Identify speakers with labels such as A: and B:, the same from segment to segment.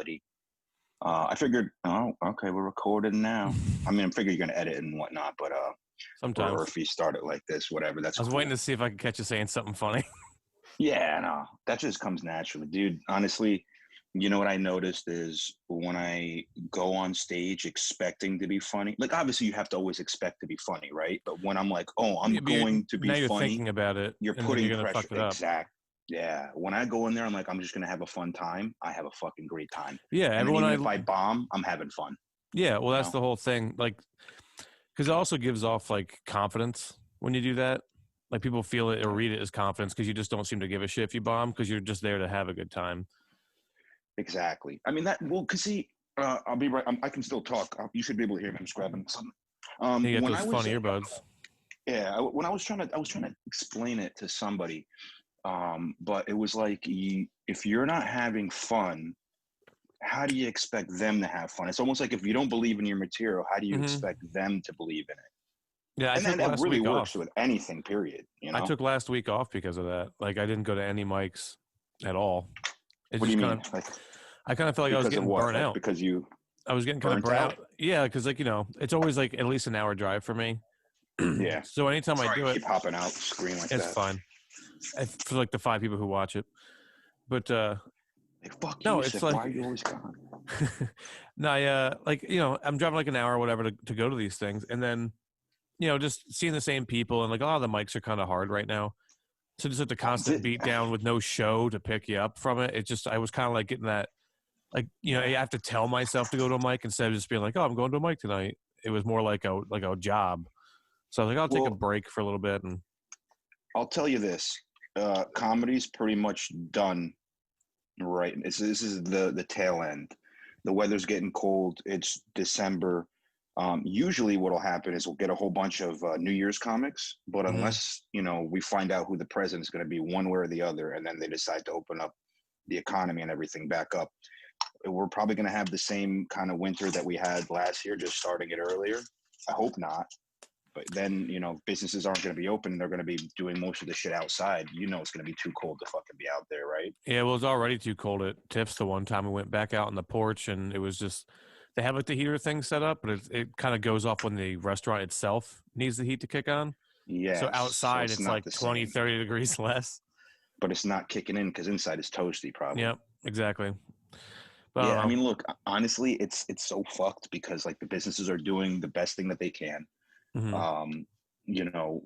A: possibility. I figured, oh, okay, we're recording now. I mean, I figure you're gonna edit and whatnot, but
B: Sometimes.
A: or if you start it like this, whatever. That's
B: I was
A: cool.
B: waiting to see if I could catch you saying something funny.
A: Yeah, no, that just comes naturally, dude. Honestly, you know what I noticed is when I go on stage expecting to be funny, like obviously you have to always expect to be funny, right? But when I'm like, oh, I'm
B: Yeah, but
A: going to be
B: now you're
A: funny,
B: thinking about it,
A: you're
B: and then
A: putting
B: you're gonna
A: pressure.
B: fuck it up.
A: Exact. Yeah. When I go in there, I'm like, I'm just gonna have a fun time. I have a fucking great time.
B: Yeah,
A: And then even if I bomb, I'm having fun.
B: Yeah, well, that's the whole thing. Like, because it also gives off like confidence when you do that. Like people feel it or read it as confidence because you just don't seem to give a shit if you bomb because you're just there to have a good time.
A: Exactly. I mean because see, I'll be right. I can still talk. You should be able to hear me. I'm just grabbing something.
B: You got
A: When
B: those
A: I was
B: fun earbuds.
A: Yeah, when I was trying to explain it to somebody, but it was like if you're not having fun, how do you expect them to have fun? It's almost like if you don't believe in your material, how do you expect them to believe in it?
B: Yeah,
A: And that really works with anything, period. You know?
B: I took last week off because of that. Like, I didn't go to any mics at all.
A: What do you mean?
B: I kind of felt like I was getting burnt out.
A: Because
B: I was getting kind of burnt out. Yeah, because like it's always like at least an hour drive for me.
A: Yeah.
B: So anytime I do it,
A: keep hopping out screen like
B: it's
A: that.
B: fine. For like the 5 people who watch it, but
A: fuck
B: no,
A: you,
B: it's
A: Yusef,
B: like
A: why are you always gone?
B: no, like I'm driving like an hour or whatever to go to these things, and then just seeing the same people, and like a lot of the mics are kind of hard right now. So just like the constant beat down with no show to pick you up from it. It just I was kind of like getting that, like I have to tell myself to go to a mic instead of just being like, oh, I'm going to a mic tonight. It was more like a job. So I was like, I'll take a break for a little bit. And
A: I'll tell you this, comedy's pretty much done. Right. This is the tail end. The weather's getting cold. It's December. Usually what'll happen is we'll get a whole bunch of New Year's comics, but unless, we find out who the president's going to be one way or the other, and then they decide to open up the economy and everything back up, we're probably going to have the same kind of winter that we had last year, just starting it earlier. I hope not. But then, businesses aren't going to be open. They're going to be doing most of the shit outside. It's going to be too cold to fucking be out there, right?
B: Yeah, well, it was already too cold at Tips the one time we went back out on the porch, and it was just, they have like the heater thing set up, but it kind of goes off when the restaurant itself needs the heat to kick on.
A: Yeah.
B: So outside, it's like 20, 30 degrees less.
A: But it's not kicking in because inside is toasty, probably.
B: Yep, exactly.
A: But, yeah, I mean, look, honestly, it's so fucked because like the businesses are doing the best thing that they can.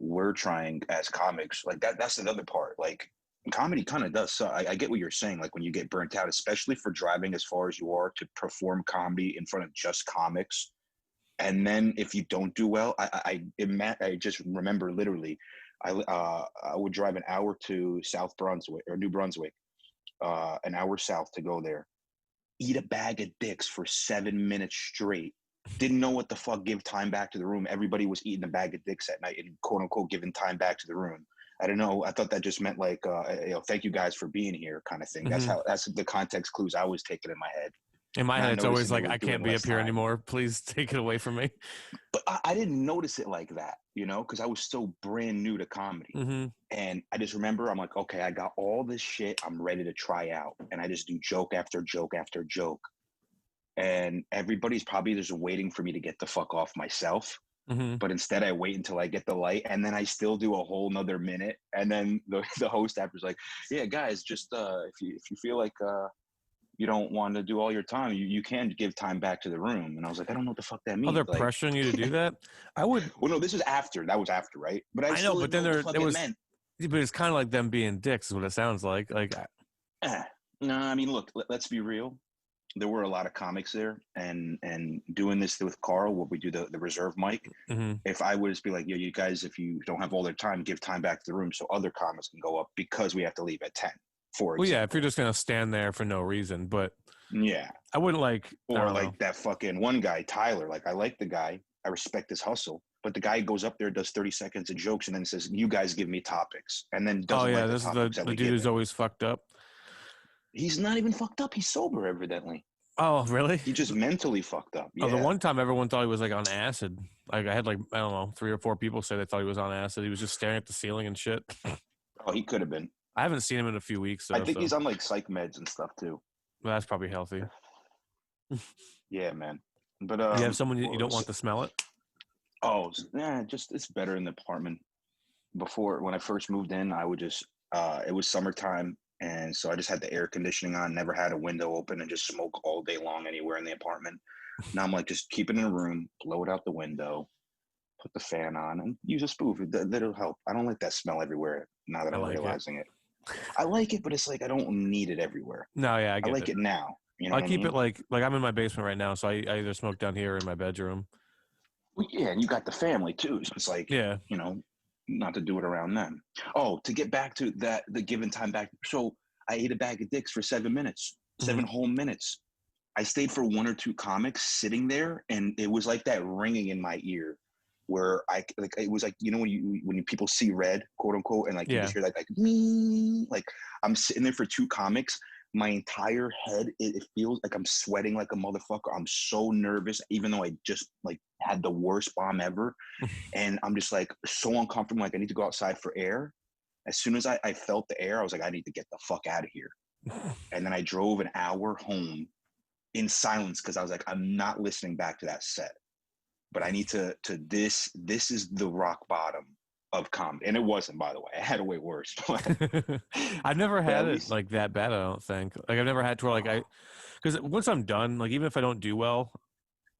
A: We're trying as comics, like that's another part. Like comedy kind of does suck. I get what you're saying. Like when you get burnt out, especially for driving as far as you are to perform comedy in front of just comics. And then if you don't do well, I just remember literally, I would drive an hour to South Brunswick or New Brunswick, an hour south to go there, eat a bag of dicks for 7 minutes straight. Didn't know what the fuck give time back to the room. Everybody was eating a bag of dicks at night and quote unquote giving time back to the room. I don't know. I thought that just meant like, thank you guys for being here kind of thing. That's the context clues I was taking in my head.
B: In my head, it's always like, I can't be up here anymore. Please take it away from me.
A: But I didn't notice it like that, because I was still brand new to comedy. And I just remember I'm like, okay, I got all this shit. I'm ready to try out. And I just do joke after joke after joke. And everybody's probably just waiting for me to get the fuck off myself. But instead I wait until I get the light, and then I still do a whole nother minute. And then the host after's like, yeah, guys, just if you feel like you don't want to do all your time, you can give time back to the room. And I was like, I don't know what the fuck that means.
B: Oh, they're pressuring you to do that? I would.
A: Well, no, this is after. That was after, right? But I
B: know, but then there was. But it's kind of like them being dicks, is what it sounds like.
A: No, I mean, look, let's be real. There were a lot of comics there, and doing this with Carl, where we do the reserve mic. If I would just be like, you guys, if you don't have all their time, give time back to the room so other comics can go up because we have to leave at 10. For example.
B: Yeah, if you're just gonna stand there for no reason, but
A: yeah,
B: I wouldn't like.
A: Or like that fucking one guy, Tyler. Like I like the guy, I respect his hustle, but the guy goes up there, does 30 seconds of jokes, and then says, "You guys give me topics," and then doesn't. Oh yeah,
B: this is the dude who's always fucked up.
A: He's not even fucked up. He's sober, evidently.
B: Oh, really?
A: He just mentally fucked up. Yeah.
B: Oh, the one time everyone thought he was like on acid. Like I had like, I don't know, 3 or 4 people say they thought he was on acid. He was just staring at the ceiling and shit.
A: Oh, he could have been.
B: I haven't seen him in a few weeks. Though,
A: I think he's on like psych meds and stuff too.
B: Well, that's probably healthy.
A: Yeah, man. But
B: You have someone you don't
A: s-
B: want to smell it.
A: just it's better in the apartment. Before, when I first moved in, I would just it was summertime, and so I just had the air conditioning on, never had a window open, and just smoke all day long anywhere in the apartment. Now I'm like, just keep it in a room, blow it out the window, put the fan on, and use a spoof. That'll help. I don't like that smell everywhere. Now that
B: I
A: I'm
B: like it.
A: realizing it, I like it, but it's like I don't need it everywhere.
B: No, yeah, I
A: I
B: get
A: like
B: it.
A: it now. You know
B: I
A: what I
B: keep it
A: mean?
B: like I'm in my basement right now, so I either smoke down here or in my bedroom.
A: Well, yeah, and you got the family too. So it's like,
B: Yeah.
A: you know, not to do it around them. Oh, to get back to that, the given time back. So I ate a bag of dicks for 7 minutes,
B: Hmm.
A: 7 whole minutes. I stayed for one or two comics sitting there, and it was like that ringing in my ear, where I like it was like, you know, when people see red, quote unquote, and like you
B: Yeah.
A: just hear like me, like I'm sitting there for two comics. My entire head, it feels like I'm sweating like a motherfucker. I'm so nervous, even though I just like had the worst bomb ever, and I'm just like so uncomfortable. Like I need to go outside for air. As soon as I felt the air, I was like, I need to get the fuck out of here. And then I drove an hour home in silence because I was like, I'm not listening back to that set. But I need to this is the rock bottom of comedy. And it wasn't, by the way. I had it way worse.
B: I've never
A: But
B: had
A: at
B: it
A: least
B: like that bad. I don't think. Like I've never had to where like because once I'm done, like even if I don't do well,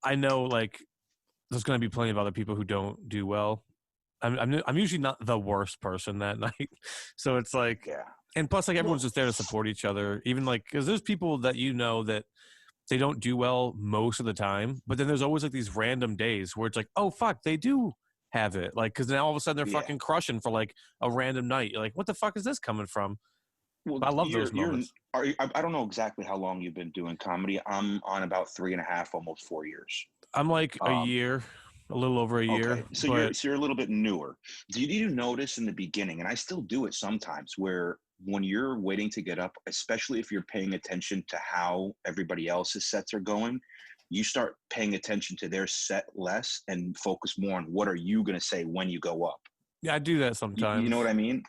B: I know like there's going to be plenty of other people who don't do well. I'm usually not the worst person that night, so it's like,
A: yeah.
B: and plus like everyone's
A: Well,
B: just there to support each other. Even like because there's people that you know that they don't do well most of the time, but then there's always like these random days where it's like, oh fuck, they do have it. Like because now all of a sudden they're
A: yeah.
B: fucking crushing for like a random night. You're like, what the fuck is this coming from?
A: Well,
B: But I love those moments.
A: I don't know exactly how long you've been doing comedy. I'm on about 3.5, almost 4 years.
B: I'm like a
A: Um,
B: year, a little over a year,
A: Okay, so you're
B: but
A: so you're a little bit newer. Did you notice in the beginning, and I still do it sometimes, where when you're waiting to get up, especially if you're paying attention to how everybody else's sets are going, you start paying attention to their set less and focus more on what are you going to say when you go up.
B: yeah, I do that
A: You know what
B: sometimes.
A: I mean?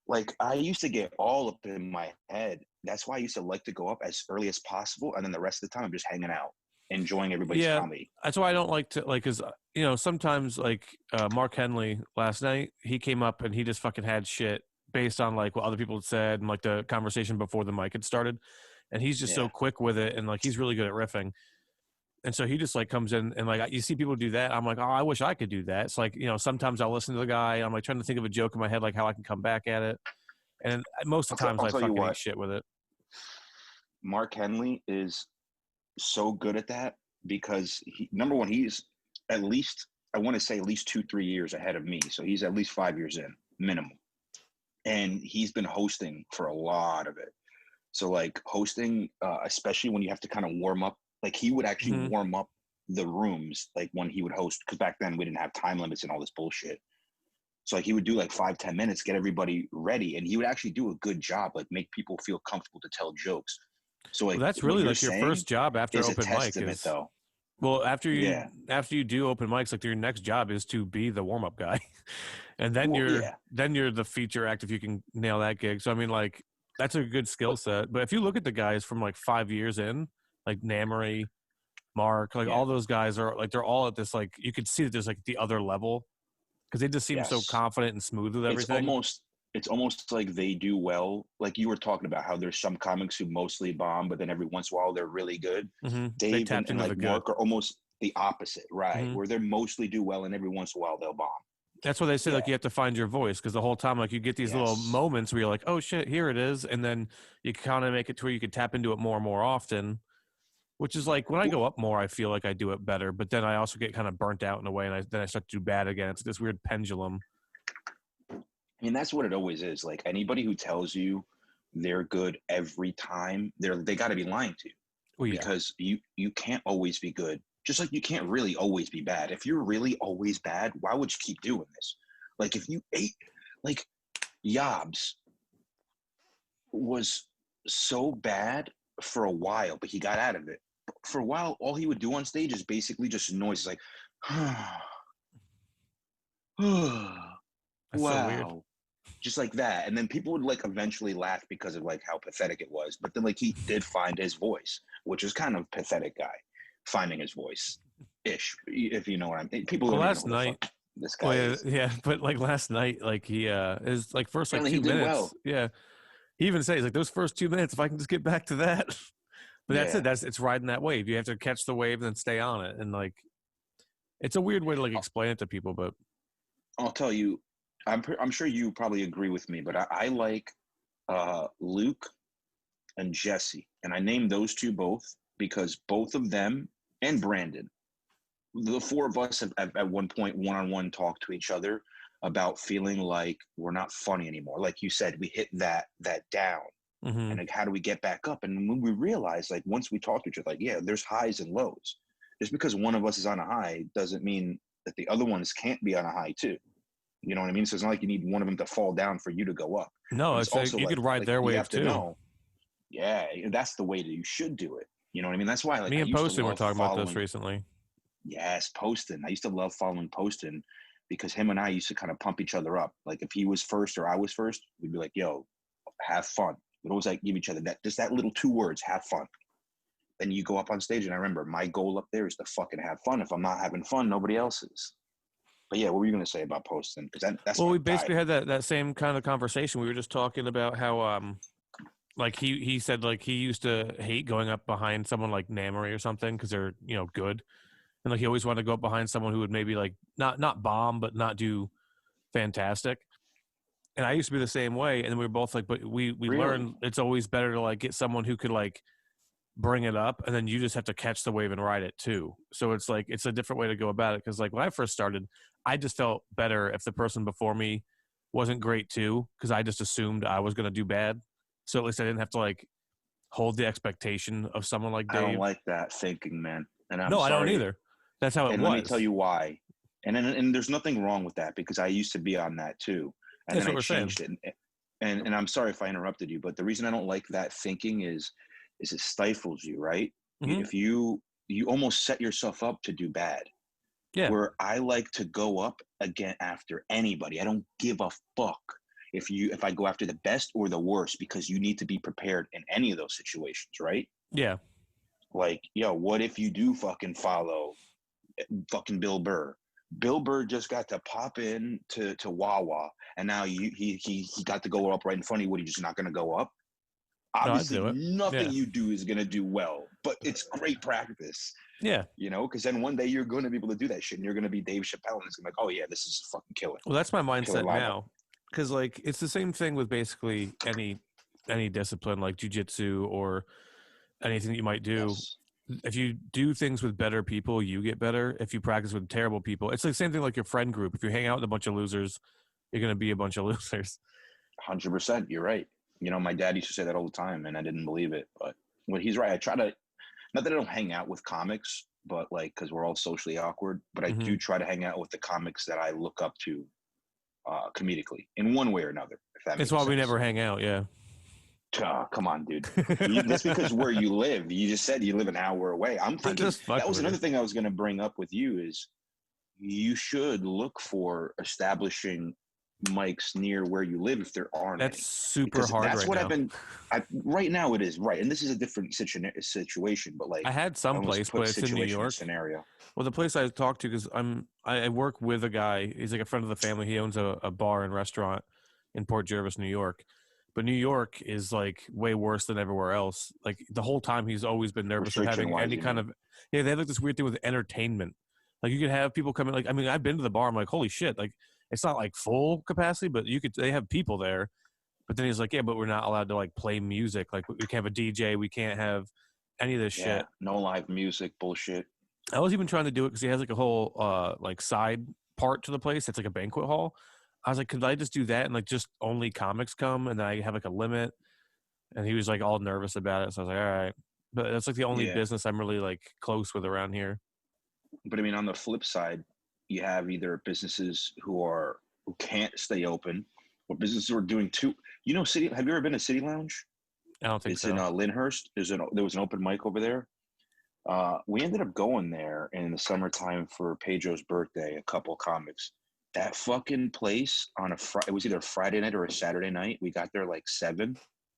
A: Like I used to get all up in my head. That's why I used to like to go up as early as possible, and then the rest of the time I'm just hanging out, enjoying everybody's
B: Yeah,
A: comedy.
B: that's why I don't like to like because sometimes like Mark Henley last night he came up and he just fucking had shit based on like what other people had said and like the conversation before the mic had started, and he's just so
A: Yeah.
B: quick with it and like he's really good at riffing. And so he just like comes in and like you see people do that. I'm like, oh, I wish I could do that. It's like sometimes I'll listen to the guy. I'm like trying to think of a joke in my head, like how I can come back at it. And most of the times
A: I'll
B: I
A: tell you
B: fucking eat
A: what.
B: shit with it.
A: Mark Henley is so good at that because number one, he's at least, I want to say at least 2, 3 years ahead of me. So he's at least 5 years in minimum. And he's been hosting for a lot of it. So like hosting, especially when you have to kind of warm up, like he would actually
B: Hmm.
A: warm up the rooms, like when he would host, because back then we didn't have time limits and all this bullshit. So like he would do like 5, 10 minutes, get everybody ready, and he would actually do a good job, like make people feel comfortable to tell jokes. So
B: Well,
A: like
B: that's
A: what
B: really
A: you're
B: like your
A: saying
B: first job after
A: is a
B: open mic
A: testament,
B: is
A: though.
B: well
A: Yeah.
B: after you do open mics, like your next job is to be the warm up guy, and then
A: Well,
B: you're
A: yeah,
B: then you're the feature act if you can nail that gig. So I mean, like that's a good skill
A: but
B: set. But if you look at the guys from like 5 years in, like Namery, Mark, like
A: yeah,
B: all those guys are like they're all at this like you could see that there's like the other level because they just seem so
A: yes.
B: confident and smooth with
A: It's
B: everything.
A: almost it's almost like they do well. Like you were talking about how there's some comics who mostly bomb, but then every once in a while they're really good.
B: They
A: Dave
B: tapped
A: and
B: into the
A: like
B: good.
A: Mark are almost the opposite, right?
B: Hmm.
A: Where they mostly do well, and every once in a while they'll bomb.
B: That's why they say
A: Yeah.
B: like you have to find your voice because the whole time like you get these little
A: Yes.
B: moments where you're like, oh shit, here it is, and then you kind of make it to where you can tap into it more and more often. Which is like when I
A: Well,
B: go up more, I feel like I do it better, but then I also get kind of burnt out in a way, and then I start to do bad again. It's this weird pendulum.
A: I mean, that's what it always is. Like anybody who tells you they're good every time, they got to be lying to you,
B: Oh yeah,
A: because you can't always be good. Just like you can't really always be bad. If you're really always bad, why would you keep doing this? Like if you ate, like Yobs was so bad for a while, but he got out of it. For a while, all he would do on stage is basically just noises like,
B: that's so weird.
A: wow, just like that. And then people would like eventually laugh because of like how pathetic it was. But then like he did find his voice. which is kind of pathetic guy finding his voice ish, if you know what I mean. People
B: Well,
A: don't even know
B: last
A: what the
B: night,
A: fuck this
B: well,
A: guy
B: yeah,
A: is.
B: yeah, but like last night, like he is like first like
A: Apparently he
B: 2
A: did
B: minutes,
A: well.
B: yeah. He even says like those first 2 minutes, if I can just get back to that, but that's it.
A: Yeah,
B: It's riding that wave. You have to catch the wave and then stay on it, and like it's a weird way to like explain it to people, but
A: I'll tell you, I'm sure you probably agree with me, but I like Luke and Jesse, and I named those two both because both of them and Brandon, the four of us have at one point one-on-one talked to each other about feeling like we're not funny anymore. Like you said, we hit that down,
B: mm-hmm.
A: and like how do we get back up? And when we realize, like once we talk to each other, like yeah, there's highs and lows. Just because one of us is on a high doesn't mean that the other ones can't be on a high too. You know what I mean? So it's not like you need one of them to fall down for you to go up.
B: No,
A: But it's
B: it's like
A: also
B: you could ride
A: like
B: their
A: you
B: wave
A: have to
B: too.
A: know, yeah, that's the way that you should do it. You know what I mean? That's why like
B: Me
A: I
B: and
A: used to
B: Poston were
A: love
B: talking about this
A: following,
B: recently.
A: yes, Poston. I used to love following Poston because him and I used to kind of pump each other up. Like if he was first or I was first, we'd be like, yo, have fun. We'd always like give each other that just that little two words, have fun. Then you go up on stage, and I remember my goal up there is to fucking have fun. If I'm not having fun, nobody else is. But yeah, what were you gonna say about Poston? Because that's
B: Well,
A: my
B: we
A: guy.
B: basically had that same kind of conversation. We were just talking about how like he said like he used to hate going up behind someone like Namery or something because they're good, and like he always wanted to go up behind someone who would maybe like not bomb but not do fantastic. And I used to be the same way, and we were both like, but we
A: Really?
B: learned it's always better to like get someone who could like bring it up, and then you just have to catch the wave and ride it too. So it's like it's a different way to go about it because like when I first started, I just felt better if the person before me wasn't great too because I just assumed I was going to do bad. So at least I didn't have to like hold the expectation of someone like
A: I don't
B: Dave.
A: like that thinking, man. And I'm
B: No, I don't
A: sorry.
B: either. That's how it
A: And let me tell
B: was.
A: you why. And there's nothing wrong with that because I used to be on that too. And
B: That's
A: then
B: what
A: I
B: we're saying.
A: changed it. And I'm sorry if I interrupted you, but the reason I don't like that thinking is it stifles you, right?
B: Hmm.
A: If you almost set yourself up to do bad.
B: Yeah,
A: Where I like to go up again after anybody. I don't give a fuck if I go after the best or the worst because you need to be prepared in any of those situations, right?
B: yeah.
A: Like, yo, what if you do fucking follow fucking Bill Burr? Bill Burr just got to pop in to Wawa, and now he got to go up right in front of you. What, are you just not going to go up?
B: No, I'd
A: Obviously,
B: do it.
A: nothing
B: Yeah,
A: you do is going to do well, but it's great practice,
B: yeah.
A: because then one day you're going to be able to do that shit, and you're going to be Dave Chappelle, and it's going to be like, oh yeah, this is a fucking
B: Well, that's my
A: killer
B: mindset
A: lineup.
B: now because like it's the same thing with basically any discipline like jujitsu or anything you might do.
A: Yes,
B: If you do things with better people, you get better. If you practice with terrible people, it's the same thing like your friend group. If you hang out with a bunch of losers, you're going to be a bunch of losers.
A: 100%. You're right. My dad used to say that all the time, and I didn't believe it, but he's right. I try to, not that I don't hang out with comics, but like because we're all socially awkward, but I
B: Mm-hmm.
A: do try to hang out with the comics that I look up to comedically in one way or another, if that
B: It's
A: makes
B: why we
A: sense.
B: never hang out. Yeah.
A: Come on, dude. That's because where you live. You just said you live an hour away. I'm
B: I'm
A: thinking
B: just
A: that
B: fucking
A: was
B: with you.
A: another thing I was going to bring up with you is you should look for establishing mics near where you live if there aren't
B: That's
A: any,
B: super
A: because
B: hard
A: that's
B: right
A: what
B: now.
A: right now it is, right, and this is a different situation, but like
B: I had
A: I
B: some
A: almost
B: place,
A: put
B: but it's in New
A: situation in
B: York.
A: scenario.
B: Well, the place I talked to, because I work with a guy. He's like a friend of the family. He owns a bar and restaurant in Port Jervis, New York. But New York is like way worse than everywhere else. Like the whole time, he's always been nervous of
A: Restriction
B: having
A: wise,
B: any
A: you
B: kind
A: mean?
B: of. Yeah, they have like this weird thing with entertainment. Like you could have people come in. Like I mean, I've been to the bar. I'm like, holy shit! Like it's not like full capacity, but you could. They have people there. But then he's like, yeah, but we're not allowed to like play music. Like we can't have a DJ. We can't have any of this
A: Yeah,
B: shit.
A: no live music bullshit.
B: I was even trying to do it because he has like a whole like side part to the place. It's like a banquet hall. I was like, could I just do that and like just only comics come and then I have like a limit? And he was like all nervous about it. So I was like, all right. But that's like the only
A: Yeah,
B: business I'm really like close with around here.
A: but I mean, on the flip side, you have either businesses who can't stay open, or businesses who are doing too. City. Have you ever been to City Lounge?
B: I don't think
A: It's in
B: so.
A: Lyndhurst. There was an open mic over there. We ended up going there in the summertime for Pedro's birthday. A couple comics. That fucking place on it was either a Friday night or a Saturday night. We got there like 7.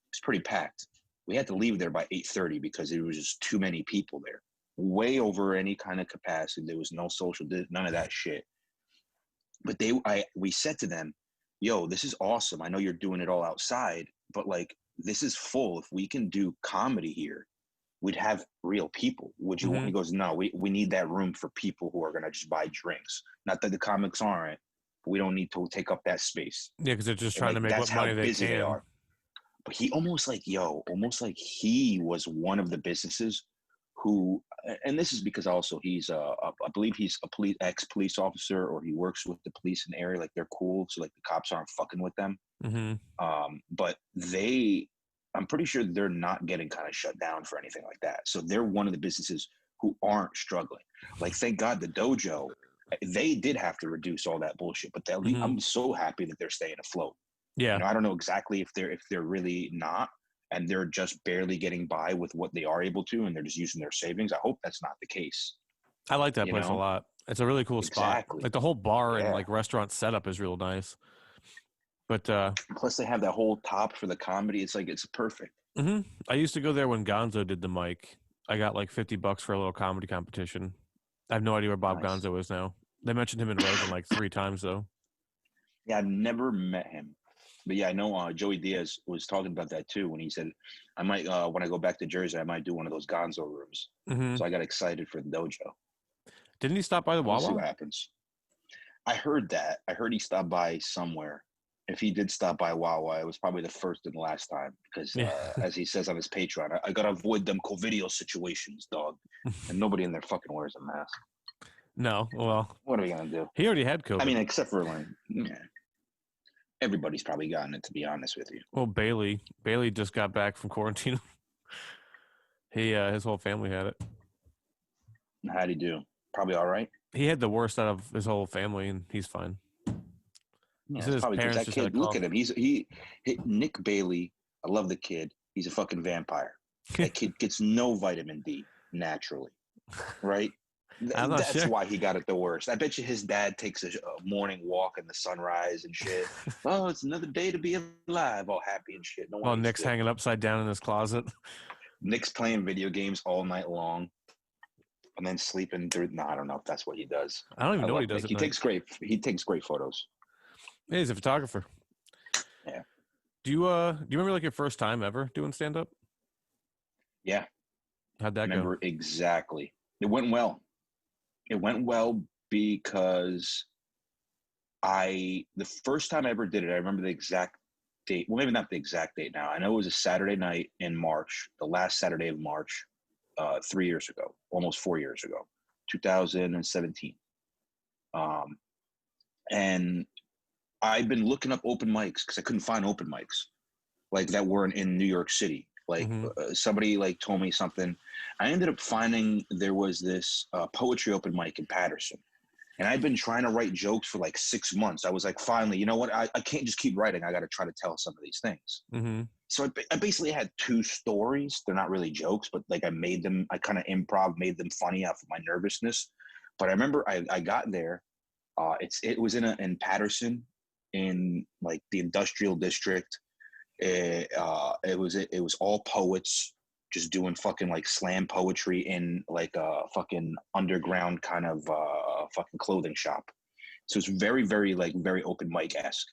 A: It's pretty packed. We had to leave there by 8:30 because there was just too many people there, way over any kind of capacity. There was no social, none of that shit. But we said to them, yo, this is awesome. I know you're doing it all outside, but like, this is full. If we can do comedy here, we'd have real people. Would you want? He goes, no, we need that room for people who are going to just buy drinks. Not that the comics aren't, but we don't need to take up that space.
B: Yeah, because they're just
A: And
B: trying
A: like,
B: to make
A: that's
B: what money
A: how
B: they
A: busy
B: can.
A: they are. But he almost like he was one of the businesses who, and this is because also he's I believe he's a ex-police officer, or he works with the police in the area. Like, they're cool, so like the cops aren't fucking with them. But I'm pretty sure they're not getting kind of shut down for anything like that. So they're one of the businesses who aren't struggling. Like, thank God the dojo, they did have to reduce all that bullshit, but I'm so happy that they're staying afloat.
B: Yeah.
A: You know, I don't know exactly if they're really not, and they're just barely getting by with what they are able to, and they're just using their savings. I hope that's not the case.
B: I like that place a lot. It's a really cool spot. Like, the whole bar and like restaurant setup is real nice. But
A: plus they have that whole top for the comedy. It's like, it's perfect.
B: I used to go there when Gonzo did the mic. I got like $50 for a little comedy competition. I have no idea where Bob Gonzo is now. They mentioned him in Rogan like 3 times though.
A: Yeah, I've never met him. But yeah, I know Joey Diaz was talking about that too when he said, I might, when I go back to Jersey, I might do one of those Gonzo rooms. So I got excited for the dojo.
B: Didn't he stop by the Wawa?
A: We'll see what happens. I heard that. I heard he stopped by somewhere. If he did stop by Wawa, it was probably the first and last time because, as he says on his Patreon, I got to avoid them COVID situations, dog. And nobody in there fucking wears a mask.
B: No, well.
A: What are we going to do?
B: He already had COVID.
A: I mean, except for when, everybody's probably gotten it, to be honest with you.
B: Well, Bailey just got back from quarantine. His whole family had it.
A: How'd he do? Probably all right.
B: He had the worst out of his whole family, and he's fine.
A: Yeah, it's probably because that kid. Look at him. He Nick Bailey. I love the kid. He's a fucking vampire. That kid gets no vitamin D naturally, right? That's why he got it the worst. I bet you his dad takes a morning walk in the sunrise and shit. Oh, it's another day to be alive, all happy and shit.
B: Well, Nick's hanging upside down in his closet.
A: Nick's playing video games all night long, and then sleeping through. No, I don't know if that's what he does.
B: I don't even know what he does.
A: He takes great photos.
B: Yeah, he's a photographer.
A: Yeah.
B: Do you remember like your first time ever doing stand up?
A: Yeah.
B: How'd that go?
A: Remember exactly. It went well. It went well because the first time I ever did it, I remember the exact date. Well, maybe not the exact date now. I know it was a Saturday night in March, the last Saturday of March, 3 years ago, almost 4 years ago, 2017. And I've been looking up open mics because I couldn't find open mics like that weren't in New York City. Like somebody like told me something. I ended up finding there was this poetry open mic in Patterson. And I'd been trying to write jokes for like 6 months. I was like, finally, you know what? I can't just keep writing. I got to try to tell some of these things. So I basically had 2 stories. They're not really jokes, but like I kind of made them funny off of my nervousness. But I remember I got there. It was in Patterson in like the industrial district. It was all poets just doing fucking like slam poetry in like a fucking underground kind of fucking clothing shop. So it's very, very like very open mic-esque.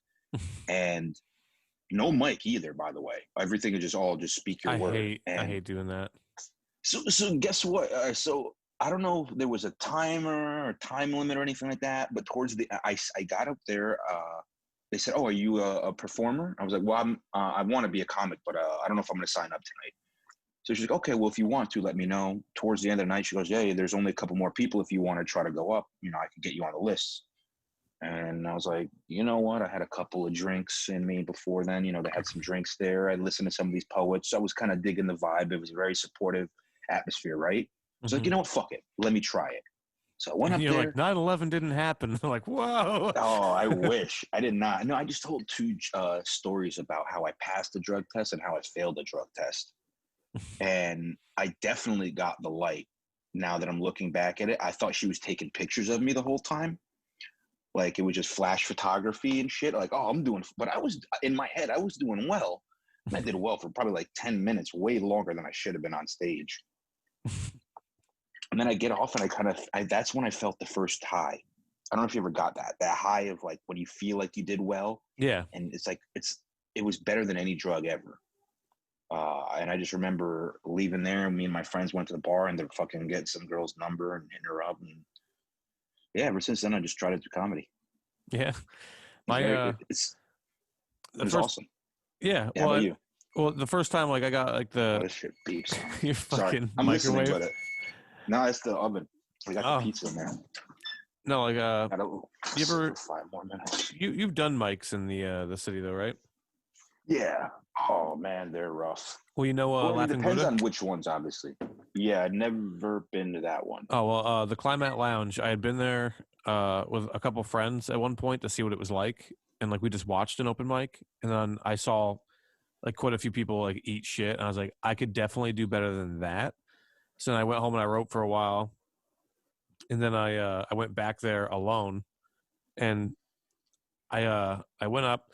A: And no mic either, by the way. Everything is just speak your word.
B: I hate doing that.
A: So guess what? So I don't know if there was a timer or time limit or anything like that, but towards I got up there. They said, "Oh, are you a performer?" I was like, "Well, I want to be a comic, but I don't know if I'm going to sign up tonight." So she's like, "Okay, well, if you want to, let me know." Towards the end of the night, she goes, "Yeah, there's only a couple more people. If you want to try to go up, I can get you on the list." And I was like, you know what? I had a couple of drinks in me before then. They had some drinks there. I listened to some of these poets. I was kind of digging the vibe. It was a very supportive atmosphere, right? I was like, you know what? Fuck it. Let me try it. So I went up there.
B: Like 9/11 didn't happen. They're like, whoa.
A: Oh, I wish. I did not. No, I just told 2 stories about how I passed the drug test and how I failed the drug test. And I definitely got the light. Now that I'm looking back at it, I thought she was taking pictures of me the whole time. Like it was just flash photography and shit. Like, oh, I'm doing, but in my head, I was doing well. And I did well for probably like 10 minutes, way longer than I should have been on stage. And then I get off and that's when I felt the first high. I don't know if you ever got that high of like when you feel like you did well.
B: Yeah.
A: And it's like, it was better than any drug ever. And I just remember leaving there, and me and my friends went to the bar, and they're fucking getting some girl's number and hitting her up. And yeah, ever since then, I just tried to do comedy.
B: Yeah.
A: It's
B: first,
A: awesome.
B: Yeah.
A: How about you?
B: Well, the first time, like I got like
A: This shit beeps.
B: your
A: Sorry,
B: fucking
A: I'm
B: microwave.
A: listening to it. No, it's the oven. We got the pizza in there.
B: No, like
A: you ever 5 more minutes?
B: You've done mics in the city though, right?
A: Yeah. Oh man, they're rough.
B: Well, you know,
A: it depends on which ones, obviously. Yeah, I'd never been to that one.
B: Oh well, the Climat Lounge. I had been there with a couple friends at one point to see what it was like, and like we just watched an open mic, and then I saw like quite a few people like eat shit, and I was like, I could definitely do better than that. So then I went home and I wrote for a while, and then I went back there alone, and I went up,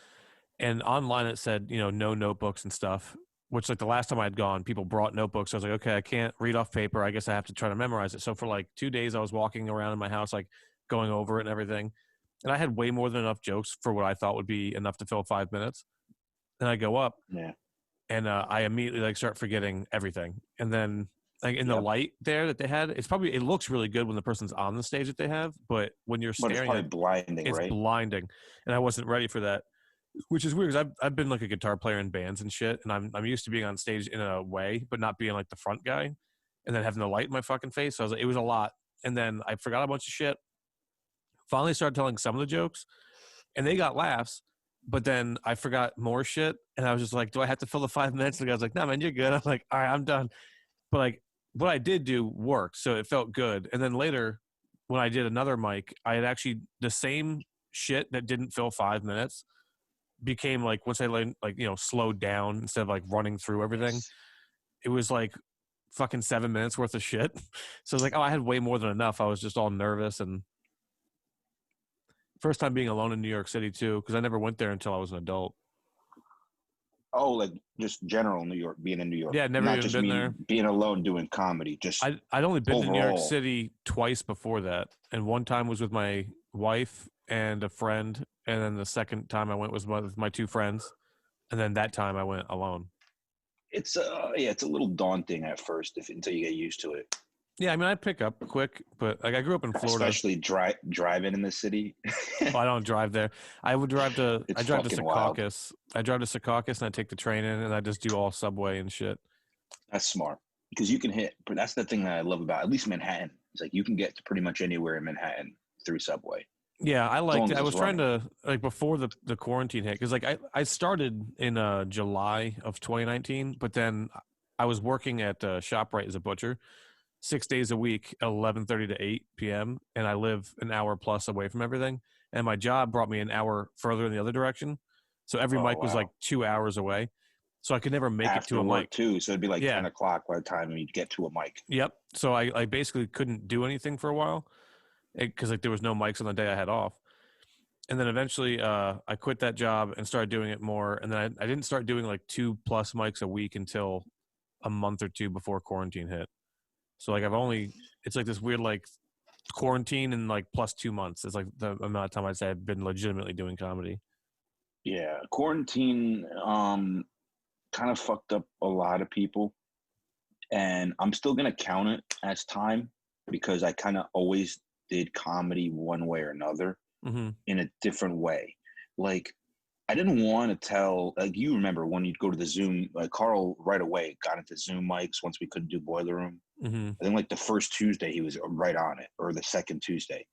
B: and online it said, you know, no notebooks and stuff. Which like the last time I'd gone, people brought notebooks. So I was like, okay, I can't read off paper. I guess I have to try to memorize it. So for like 2 days, I was walking around in my house, like going over it and everything. And I had way more than enough jokes for what I thought would be enough to fill 5 minutes. And I go up, and I immediately like start forgetting everything. And then like in the light there that they had, it looks really good when the person's on the stage that they have, but when you're staring
A: at it, blinding,
B: it's
A: right?
B: blinding. And I wasn't ready for that. Which is weird because I've been like a guitar player in bands and shit, and I'm used to being on stage in a way, but not being like the front guy, and then having the light in my fucking face. So I was like, it was a lot, and then I forgot a bunch of shit. Finally, started telling some of the jokes, and they got laughs, but then I forgot more shit, and I was just like, do I have to fill the 5 minutes? And the guy's like, no, man, you're good. I'm like, all right, I'm done. But like what I did do worked, so it felt good. And then later, when I did another mic, I had actually the same shit that didn't fill 5 minutes became like once I like you know slowed down instead of like running through everything, it was like fucking 7 minutes worth of shit. So I was like, oh, I had way more than enough. I was just all nervous, and first time being alone in New York City too, because I never went there until I was an adult.
A: Oh, like just general New York, being in New York.
B: Yeah, never
A: not
B: even
A: just
B: been there.
A: Being alone doing comedy. Just
B: I'd only been
A: overall.
B: to New York City twice before that, and one time was with my wife and a friend, and then the second time I went was with my 2 friends, and then that time I went alone.
A: It's it's a little daunting at first until you get used to it.
B: Yeah, I mean, I pick up quick, but like I grew up in Florida.
A: Especially driving in the city.
B: I don't drive there. I drive to Secaucus.
A: Wild.
B: I drive to Secaucus and I take the train in, and I just do all subway and shit.
A: That's smart because you can hit. That's the thing that I love about at least Manhattan. It's like you can get to pretty much anywhere in Manhattan through subway.
B: Yeah, I liked it. I was trying to like before the quarantine hit because like I started in July of 2019, but then I was working at ShopRite as a butcher 6 days a week, 11:30 to 8 p.m. and I live an hour plus away from everything. And my job brought me an hour further in the other direction, so every mic was like 2 hours away. So I could never make it to a mic
A: too. So it'd be like 10 o'clock by the time you'd get to a mic.
B: Yep. So I basically couldn't do anything for a while because like there was no mics on the day I had off. And then eventually I quit that job and started doing it more. And then I didn't start doing like 2+ mics a week until a month or two before quarantine hit. So like it's like this weird like quarantine and like plus 2 months. It's like the amount of time I'd say I've been legitimately doing comedy.
A: Yeah. Quarantine kind of fucked up a lot of people. And I'm still going to count it as time because I kind of always did comedy one way or another in a different way. Like I didn't want to tell, like you remember when you'd go to the Zoom, like Carl right away got into Zoom mics once we couldn't do Boiler Room. I think like the first Tuesday he was right on it, or the second Tuesday.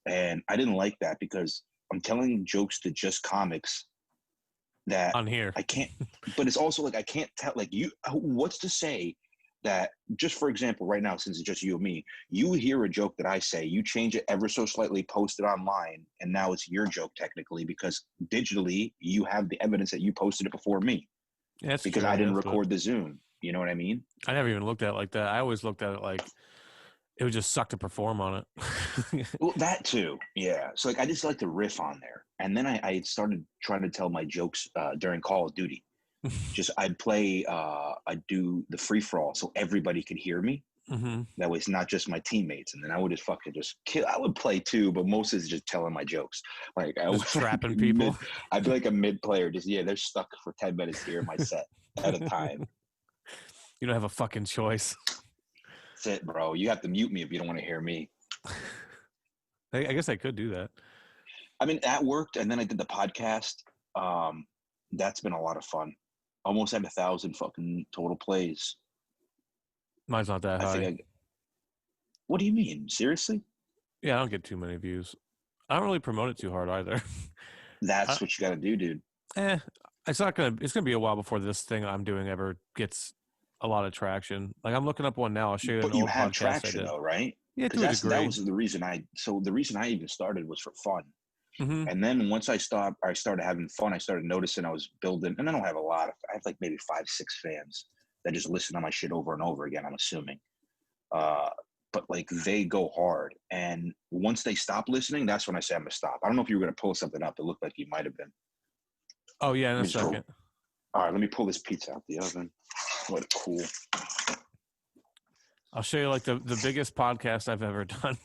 A: And I didn't like that because I'm telling jokes to just comics that
B: on here.
A: I can't, but it's also like, I can't tell, like what's to say that just for example, right now, since it's just you and me, you hear a joke that I say, you change it ever so slightly, post it online, and now it's your joke technically because digitally you have the evidence that you posted it before me.
B: Yeah, that's
A: because
B: true.
A: I didn't record the Zoom. You know what I mean?
B: I never even looked at it like that. I always looked at it like it would just suck to perform on it.
A: Well, that too. Yeah. So like I just like to riff on there. And then I started trying to tell my jokes during Call of Duty. Just I'd play. I'd do the free for all so everybody could hear me.
B: Mm-hmm.
A: That way, it's not just my teammates, and then I would just fucking just kill. I would play too, but most is just telling my jokes. Like I
B: Just
A: was
B: trapping
A: like
B: people.
A: I'd be like a mid player. Just they're stuck for 10 minutes here in my set at a time.
B: You don't have a fucking choice.
A: That's it, bro. You have to mute me if you don't want to hear me.
B: I guess I could do that.
A: I mean, that worked, and then I did the podcast. That's been a lot of fun. Almost had 1,000 fucking total plays.
B: Mine's not that high.
A: What do you mean? Seriously?
B: Yeah, I don't get too many views. I don't really promote it too hard either.
A: That's what you got to do, dude.
B: It's gonna be a while before this thing I'm doing ever gets a lot of traction. Like I'm looking up one now. I'll show you an old podcast
A: traction
B: I did.
A: though, right?
B: Yeah, to a degree.
A: That was the reason the reason I even started was for fun.
B: Mm-hmm.
A: And then once I started having fun. I started noticing I was building, and I don't have a lot of. I have like maybe 5-6 fans that just listen to my shit over and over again. I'm assuming, but like they go hard, and once they stop listening, that's when I say I'm gonna stop. I don't know if you were gonna pull something up. It looked like you might have been.
B: Oh yeah, in a second.
A: All right, let me pull this pizza out the oven. What cool.
B: I'll show you like the biggest podcast I've ever done.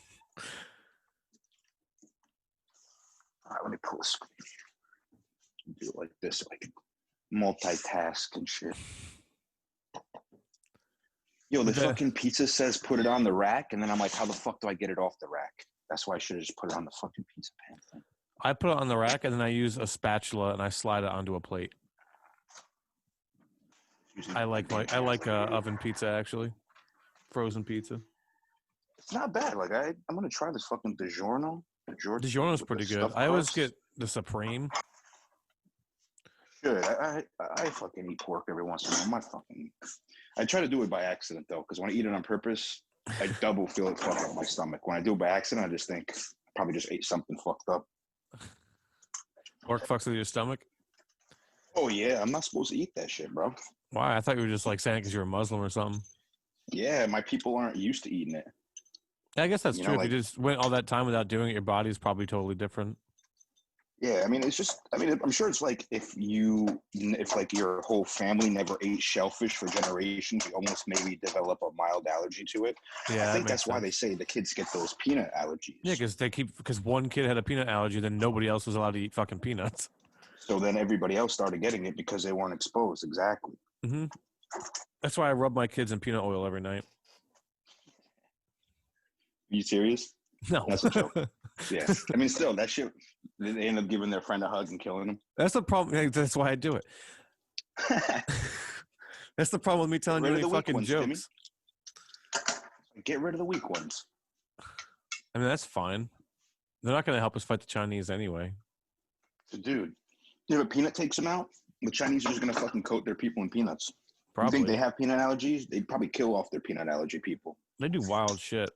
A: All right, let me pull this. Do it like this so I can multitask and shit. Yo, the fucking pizza says put it on the rack, and then I'm like, how the fuck do I get it off the rack? That's why I should have just put it on the fucking pizza pan thing.
B: I put it on the rack, and then I use a spatula, and I slide it onto a plate. I like oven pizza, actually. Frozen pizza.
A: It's not bad. Like I'm gonna try this fucking DiGiorno.
B: DiGiorno's pretty good. I always get the Supreme.
A: Should I fucking eat pork every once in a while. I try to do it by accident though, because when I eat it on purpose, I double feel it fuck up my stomach. When I do it by accident, I just think I probably just ate something fucked up.
B: Pork fucks with your stomach?
A: Oh yeah, I'm not supposed to eat that shit, bro.
B: Why? I thought you were just like saying it because you're a Muslim or something.
A: Yeah, my people aren't used to eating it.
B: I guess that's true. If you just went all that time without doing it, your body's probably totally different.
A: Yeah, I mean, I'm sure it's like if like your whole family never ate shellfish for generations, you almost maybe develop a mild allergy to it.
B: Yeah,
A: I think that's why they say the kids get those peanut allergies.
B: Yeah, because one kid had a peanut allergy, then nobody else was allowed to eat fucking peanuts.
A: So then everybody else started getting it because they weren't exposed. Exactly.
B: Mm-hmm. That's why I rub my kids in peanut oil every night.
A: Are you serious?
B: No.
A: That's a joke. Yeah. I mean, still, that shit, they end up giving their friend a hug and killing him.
B: That's the problem. That's why I do it. That's the problem with me telling you any fucking jokes.
A: Get rid of the weak ones.
B: I mean, that's fine. They're not going to help us fight the Chinese anyway.
A: Dude, if a peanut takes them out, the Chinese are just going to fucking coat their people in peanuts. Probably. You think they have peanut allergies? They'd probably kill off their peanut allergy people.
B: They do wild shit.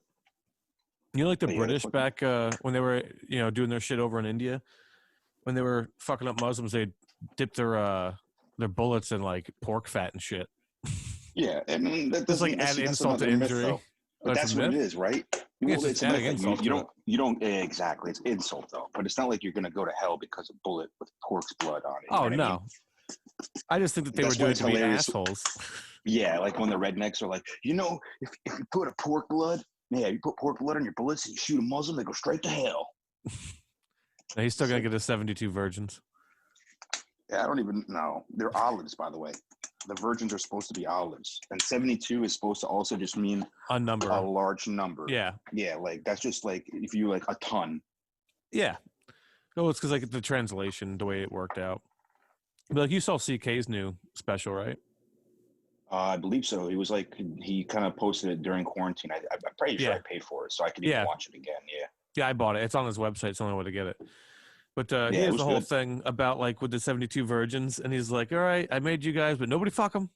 B: You know, like the British back when they were, doing their shit over in India, when they were fucking up Muslims, they'd dip their bullets in like pork fat and shit.
A: Yeah, I mean that's
B: like add insult to injury.
A: But that's what it is, right?
B: Yeah, well, it's adding insult.
A: You don't exactly. It's insult though, but it's not like you're gonna go to hell because of a bullet with pork's blood on it.
B: Oh no. I just think that they were doing it to be assholes.
A: Yeah, like when the rednecks are like, if you put pork blood on your bullets and you shoot a Muslim, they go straight to hell.
B: Now he's still gonna get his 72 virgins.
A: Yeah, I don't even know. They're olives, by the way. The virgins are supposed to be olives, and 72 is supposed to also just mean
B: a number,
A: a large number.
B: Yeah,
A: yeah, like that's just like if you like a ton.
B: Yeah. No, it's because like the translation, the way it worked out. But like you saw CK's new special, right?
A: I believe so. He was like he kind of posted it during quarantine. I'm pretty sure I paid for it, so I could even watch it again. Yeah.
B: Yeah, I bought it. It's on his website. It's the only way to get it. But he has the whole thing about like with the 72 virgins, and he's like, "All right, I made you guys, but nobody fuck them.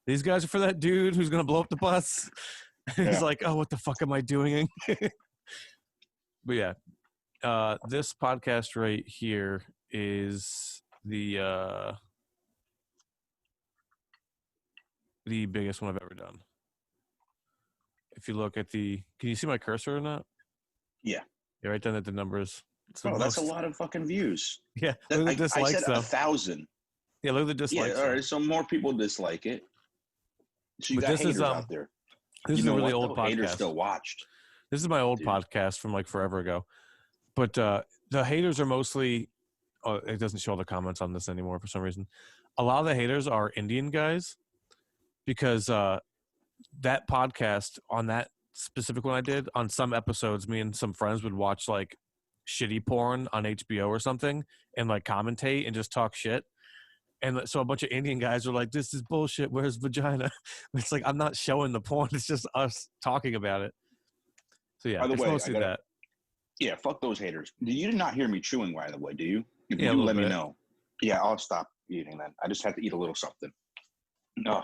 B: These guys are for that dude who's gonna blow up the bus." And he's like, "Oh, what the fuck am I doing?" But yeah, this podcast right here is the biggest one I've ever done. If you look at can you see my cursor or not?
A: Yeah.
B: Yeah, right down at the numbers.
A: That's a lot of fucking views.
B: Yeah, look at this
A: I
B: likes
A: said
B: though.
A: 1,000.
B: Yeah, look at the
A: Yeah,
B: dislikes.
A: all right. So more people dislike it. So you
B: But
A: got haters out there.
B: this
A: You
B: is a
A: know
B: really
A: what
B: old
A: though? Haters
B: podcast.
A: still watched.
B: This is my old
A: Dude.
B: podcast from like forever ago. But the haters are mostly. Oh, it doesn't show the comments on this anymore for some reason. A lot of the haters are Indian guys because that podcast on that specific one I did on some episodes, me and some friends would watch like shitty porn on HBO or something and like commentate and just talk shit. And so a bunch of Indian guys were like, "This is bullshit. Where's vagina?" It's like I'm not showing the porn. It's just us talking about it. So yeah,
A: By the
B: it's
A: way,
B: mostly that.
A: Yeah, fuck those haters. You did not hear me chewing, by the way, do you? If
B: Yeah,
A: you
B: a
A: do,
B: little
A: let me
B: bit.
A: know. Yeah, I'll stop eating then. I just have to eat a little something. No,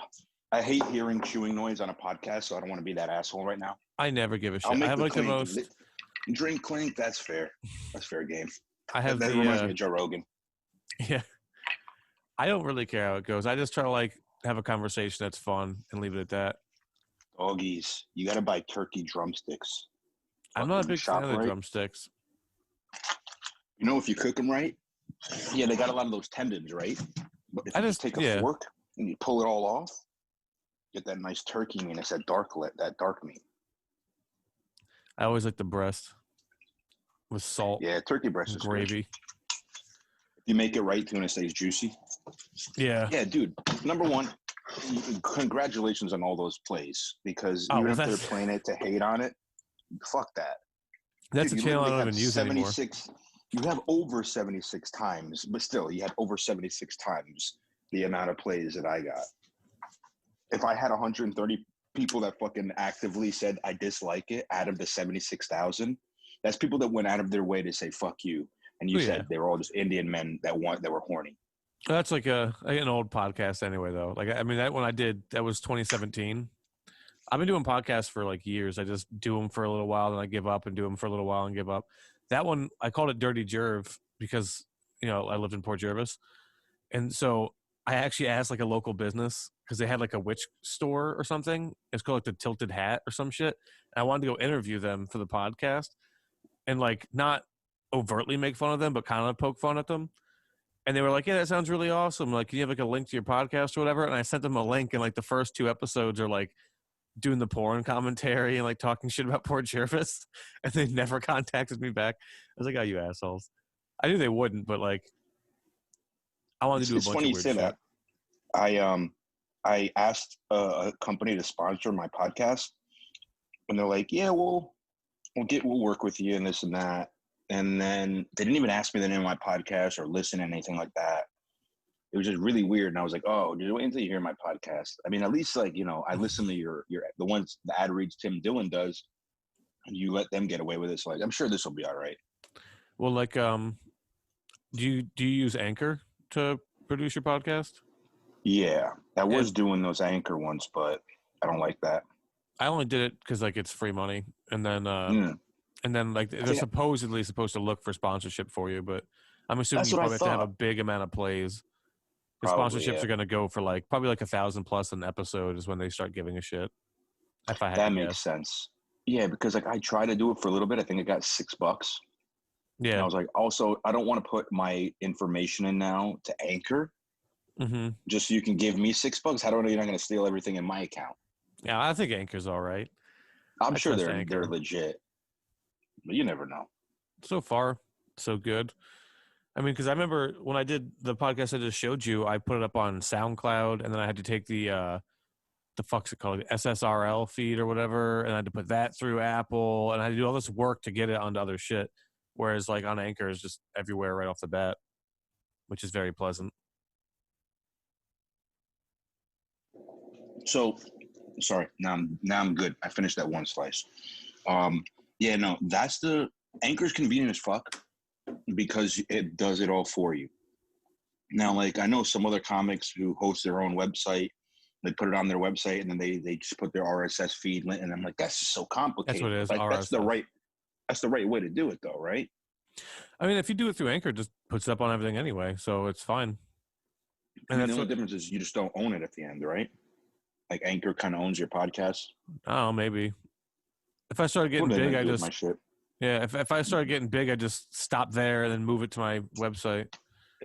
A: I hate hearing chewing noise on a podcast, so I don't want to be that asshole right now.
B: I never give a shit.
A: I'll make
B: I have
A: the
B: like the
A: clink.
B: most.
A: Drink clink. That's fair. That's fair game.
B: I have
A: that reminds me of Joe Rogan.
B: Yeah. I don't really care how it goes. I just try to like have a conversation that's fun and leave it at that.
A: Doggies, you got to buy turkey drumsticks.
B: I'm not a big fan of the
A: right?
B: drumsticks.
A: You know, if you cook them right, yeah, they got a lot of those tendons, right? But if you just take a fork and you pull it all off, get that nice turkey meat. It's that dark meat.
B: I always like the breast with salt.
A: Yeah, turkey breast is
B: gravy.
A: Good. If you make it right, tuna stays juicy.
B: Yeah.
A: Yeah, dude. Number one, congratulations on all those plays because even if they're playing it to hate on it, fuck that.
B: That's
A: dude,
B: a channel I don't even use anymore.
A: You have over 76 times, but still, you had over 76 times the amount of plays that I got. If I had 130 people that fucking actively said I dislike it out of the 76,000, that's people that went out of their way to say fuck you. And you said they were all just Indian men that were horny.
B: That's like an old podcast anyway, though. Like, I mean, that one I did, that was 2017. I've been doing podcasts for like years. I just do them for a little while, then I give up, and do them for a little while and give up. That one, I called it Dirty Jerv because, I lived in Port Jervis. And so I actually asked like a local business because they had like a witch store or something. It's called like the Tilted Hat or some shit. And I wanted to go interview them for the podcast and like not overtly make fun of them, but kind of poke fun at them. And they were like, yeah, that sounds really awesome. Like, can you have like a link to your podcast or whatever? And I sent them a link, and like the first 2 episodes are like doing the porn commentary and like talking shit about Port Jervis. And they never contacted me back. I was like, oh, you assholes. I knew they wouldn't, but like, I wanted to do a bunch of weird shit. That.
A: I asked a company to sponsor my podcast, and they're like, yeah, we'll work with you and this and that. And then they didn't even ask me the name of my podcast or listen to anything like that. It was just really weird. And I was like, oh, did you wait until you hear my podcast? I mean, at least like, I listen to your the ones, the ad reads Tim Dillon does, and you let them get away with it. So like, I'm sure this will be all right.
B: Well, like, do you use Anchor to produce your podcast?
A: Yeah, I was doing those Anchor ones, but I don't like that.
B: I only did it because like it's free money. And then, and then, like, they're supposedly supposed to look for sponsorship for you, but I'm assuming you probably have to have a big amount of plays. The sponsorships are going to go for probably 1,000 plus an episode is when they start giving a shit. If I had
A: that makes sense. Yeah, because like I tried to do it for a little bit. I think I got $6. Yeah. And I was like, also, I don't want to put my information in now to Anchor. Mm-hmm. Just so you can give me $6. How do I know you're not going to steal everything in my account?
B: Yeah, I think Anchor's all right.
A: I'm sure they're legit. But you never know.
B: So far, so good. I mean, because I remember when I did the podcast I just showed you, I put it up on SoundCloud, and then I had to take the fuck's it called, SSRL feed or whatever, and I had to put that through Apple, and I had to do all this work to get it onto other shit. Whereas, like, on Anchor, it's just everywhere right off the bat, which is very pleasant.
A: So, sorry, now I'm good. I finished that one slice. Yeah, no, that's Anchor's convenient as fuck because it does it all for you. Now, like, I know some other comics who host their own website. They put it on their website and then they just put their RSS feed link, and I'm like, that's just so complicated.
B: That's what it is.
A: Like, that's the right way to do it, though, right?
B: I mean, if you do it through Anchor, it just puts it up on everything anyway, so it's fine.
A: And the only difference is you just don't own it at the end, right? Like Anchor kind of owns your podcast.
B: Oh, maybe. If I started getting big, I just
A: my shit.
B: Yeah. If I started getting big, I just stop there and then move it to my website.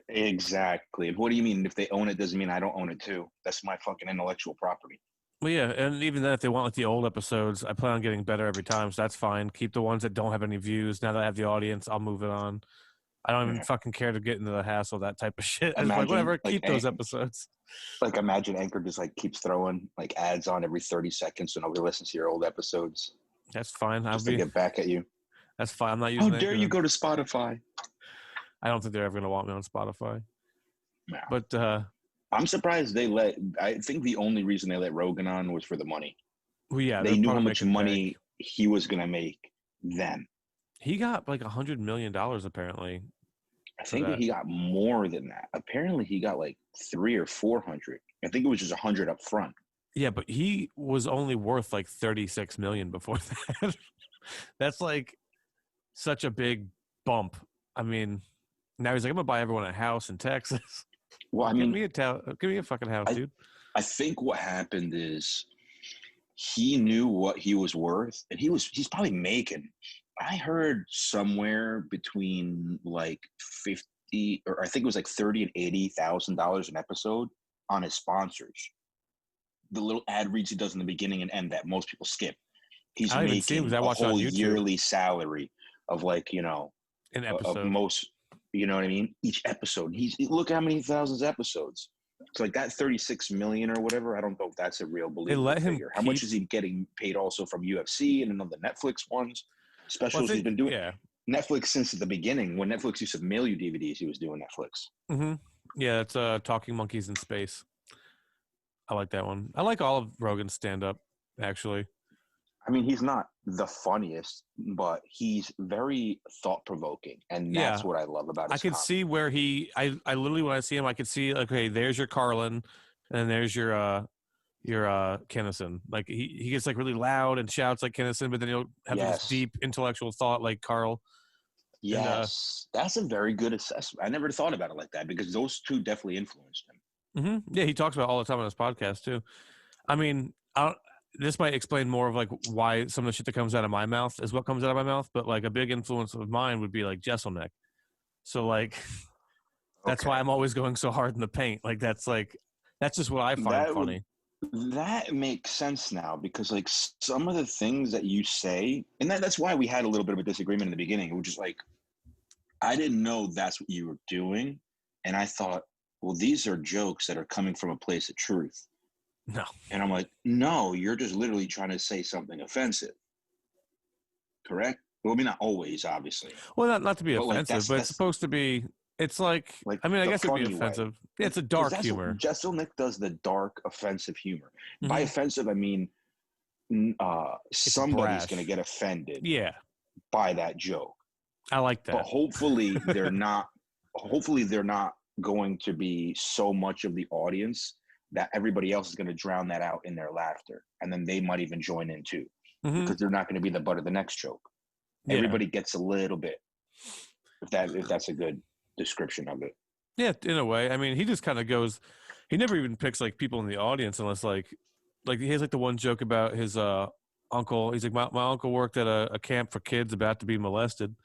A: Exactly. And what do you mean? If they own it, doesn't mean I don't own it too. That's my fucking intellectual property.
B: Well, yeah, and even then, if they want like the old episodes, I plan on getting better every time, so that's fine. Keep the ones that don't have any views. Now that I have the audience, I'll move it on. I don't even
A: Yeah.
B: fucking care to get into the hassle, that type of shit. I just like
A: Imagine
B: whatever, keep those episodes.
A: imagine Anchor just like keeps throwing like ads on every 30 seconds so nobody listens to your old episodes
B: That's fine.
A: just to get back at you.
B: That's fine. I'm not
A: How
B: using
A: dare
B: Anchor
A: you
B: then.
A: go to Spotify?
B: I don't think they're ever gonna want me on Spotify.
A: No.
B: But
A: I'm surprised I think the only reason they let Rogan on was for the money.
B: well, yeah,
A: They
B: they're
A: knew how
B: probably
A: much
B: making bank.
A: money he was going to make then.
B: He got like $100 million apparently.
A: I think that he got more than that. Apparently he got like 300 or 400. I think it was just 100 up front.
B: Yeah, but he was only worth like 36 million before that. That's like such a big bump. I mean, now he's like, I'm gonna buy everyone a house in Texas.
A: Well, I
B: give
A: mean,
B: me a fucking house, dude.
A: I think what happened is he knew what he was worth, and he's probably making. I heard somewhere between like 50, or I think it was like 30 and $80,000 an episode on his sponsors. The little ad reads he does in the beginning and end that most people skip. He's
B: I don't even see him because
A: making
B: I
A: a
B: watched it on
A: whole
B: YouTube.
A: yearly salary of like,
B: An
A: of
B: episode.
A: most, you know what I mean? Each episode. Look how many thousands of episodes. So like that 36 million or whatever, I don't know if that's a real believable
B: let him
A: figure. How much is he getting paid also from UFC and another Netflix ones? Specials he's been doing.
B: Yeah.
A: Netflix since the beginning. When Netflix used to mail you DVDs, he was doing Netflix.
B: Mm-hmm. Yeah, it's Talking Monkeys in Space. I like that one. I like all of Rogan's stand-up, actually.
A: I mean, he's not the funniest, but he's very thought-provoking, and that's what I love about his
B: I can
A: comedy.
B: see where I literally, when I see him, I can see, okay, there's your Carlin, and there's your Kennison. Like he gets like really loud and shouts like Kennison, but then he'll have this deep intellectual thought like Carl.
A: Yes, that's a very good assessment. I never thought about it like that because those two definitely influenced him.
B: Mm-hmm. Yeah, he talks about it all the time on his podcast too. I mean, this might explain more of like why some of the shit that comes out of my mouth is what comes out of my mouth, but like a big influence of mine would be like Jesselneck. So like that's why I'm always going so hard in the paint. Like that's just what I find funny.
A: That makes sense now because like some of the things that you say, and that's why we had a little bit of a disagreement in the beginning, which is like, I didn't know that's what you were doing. And I thought, well, these are jokes that are coming from a place of truth.
B: No.
A: And I'm like, no, you're just literally trying to say something offensive. Correct? Well, I mean, not always, obviously.
B: Well, not to be
A: but
B: offensive,
A: like,
B: but it's supposed to be. It's like I mean, I guess it'd be offensive. Yeah, it's a dark humor.
A: Jesselnick does the dark, offensive humor. Mm-hmm. By offensive, I mean somebody's going to get offended.
B: Yeah.
A: By that joke.
B: I like that.
A: But hopefully they're not. Hopefully they're not going to be so much of the audience that everybody else is going to drown that out in their laughter, and then they might even join in too, because they're not going to be the butt of the next joke. Yeah. Everybody gets a little bit. If that's a good description of it.
B: Yeah, in a way. I mean, he just kind of goes. He never even picks like people in the audience unless like he has like the one joke about his uncle. He's like, my uncle worked at a camp for kids about to be molested,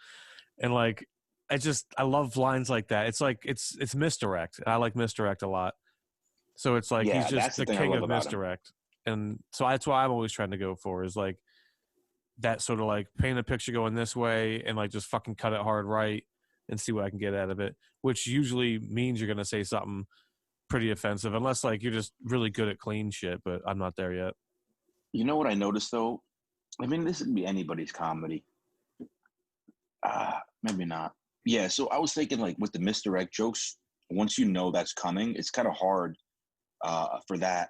B: and like I love lines like that. It's like it's misdirect. I like misdirect a lot. So it's like he's just the king of misdirect, and so that's why I'm always trying to go for is like that sort of like paint a picture going this way and like just fucking cut it hard right and see what I can get out of it, which usually means you're going to say something pretty offensive unless like you're just really good at clean shit, but I'm not there yet.
A: You know what I noticed though? I mean, this would be anybody's comedy. Maybe not. Yeah, so I was thinking like with the misdirect jokes, once you know that's coming, it's kind of hard for that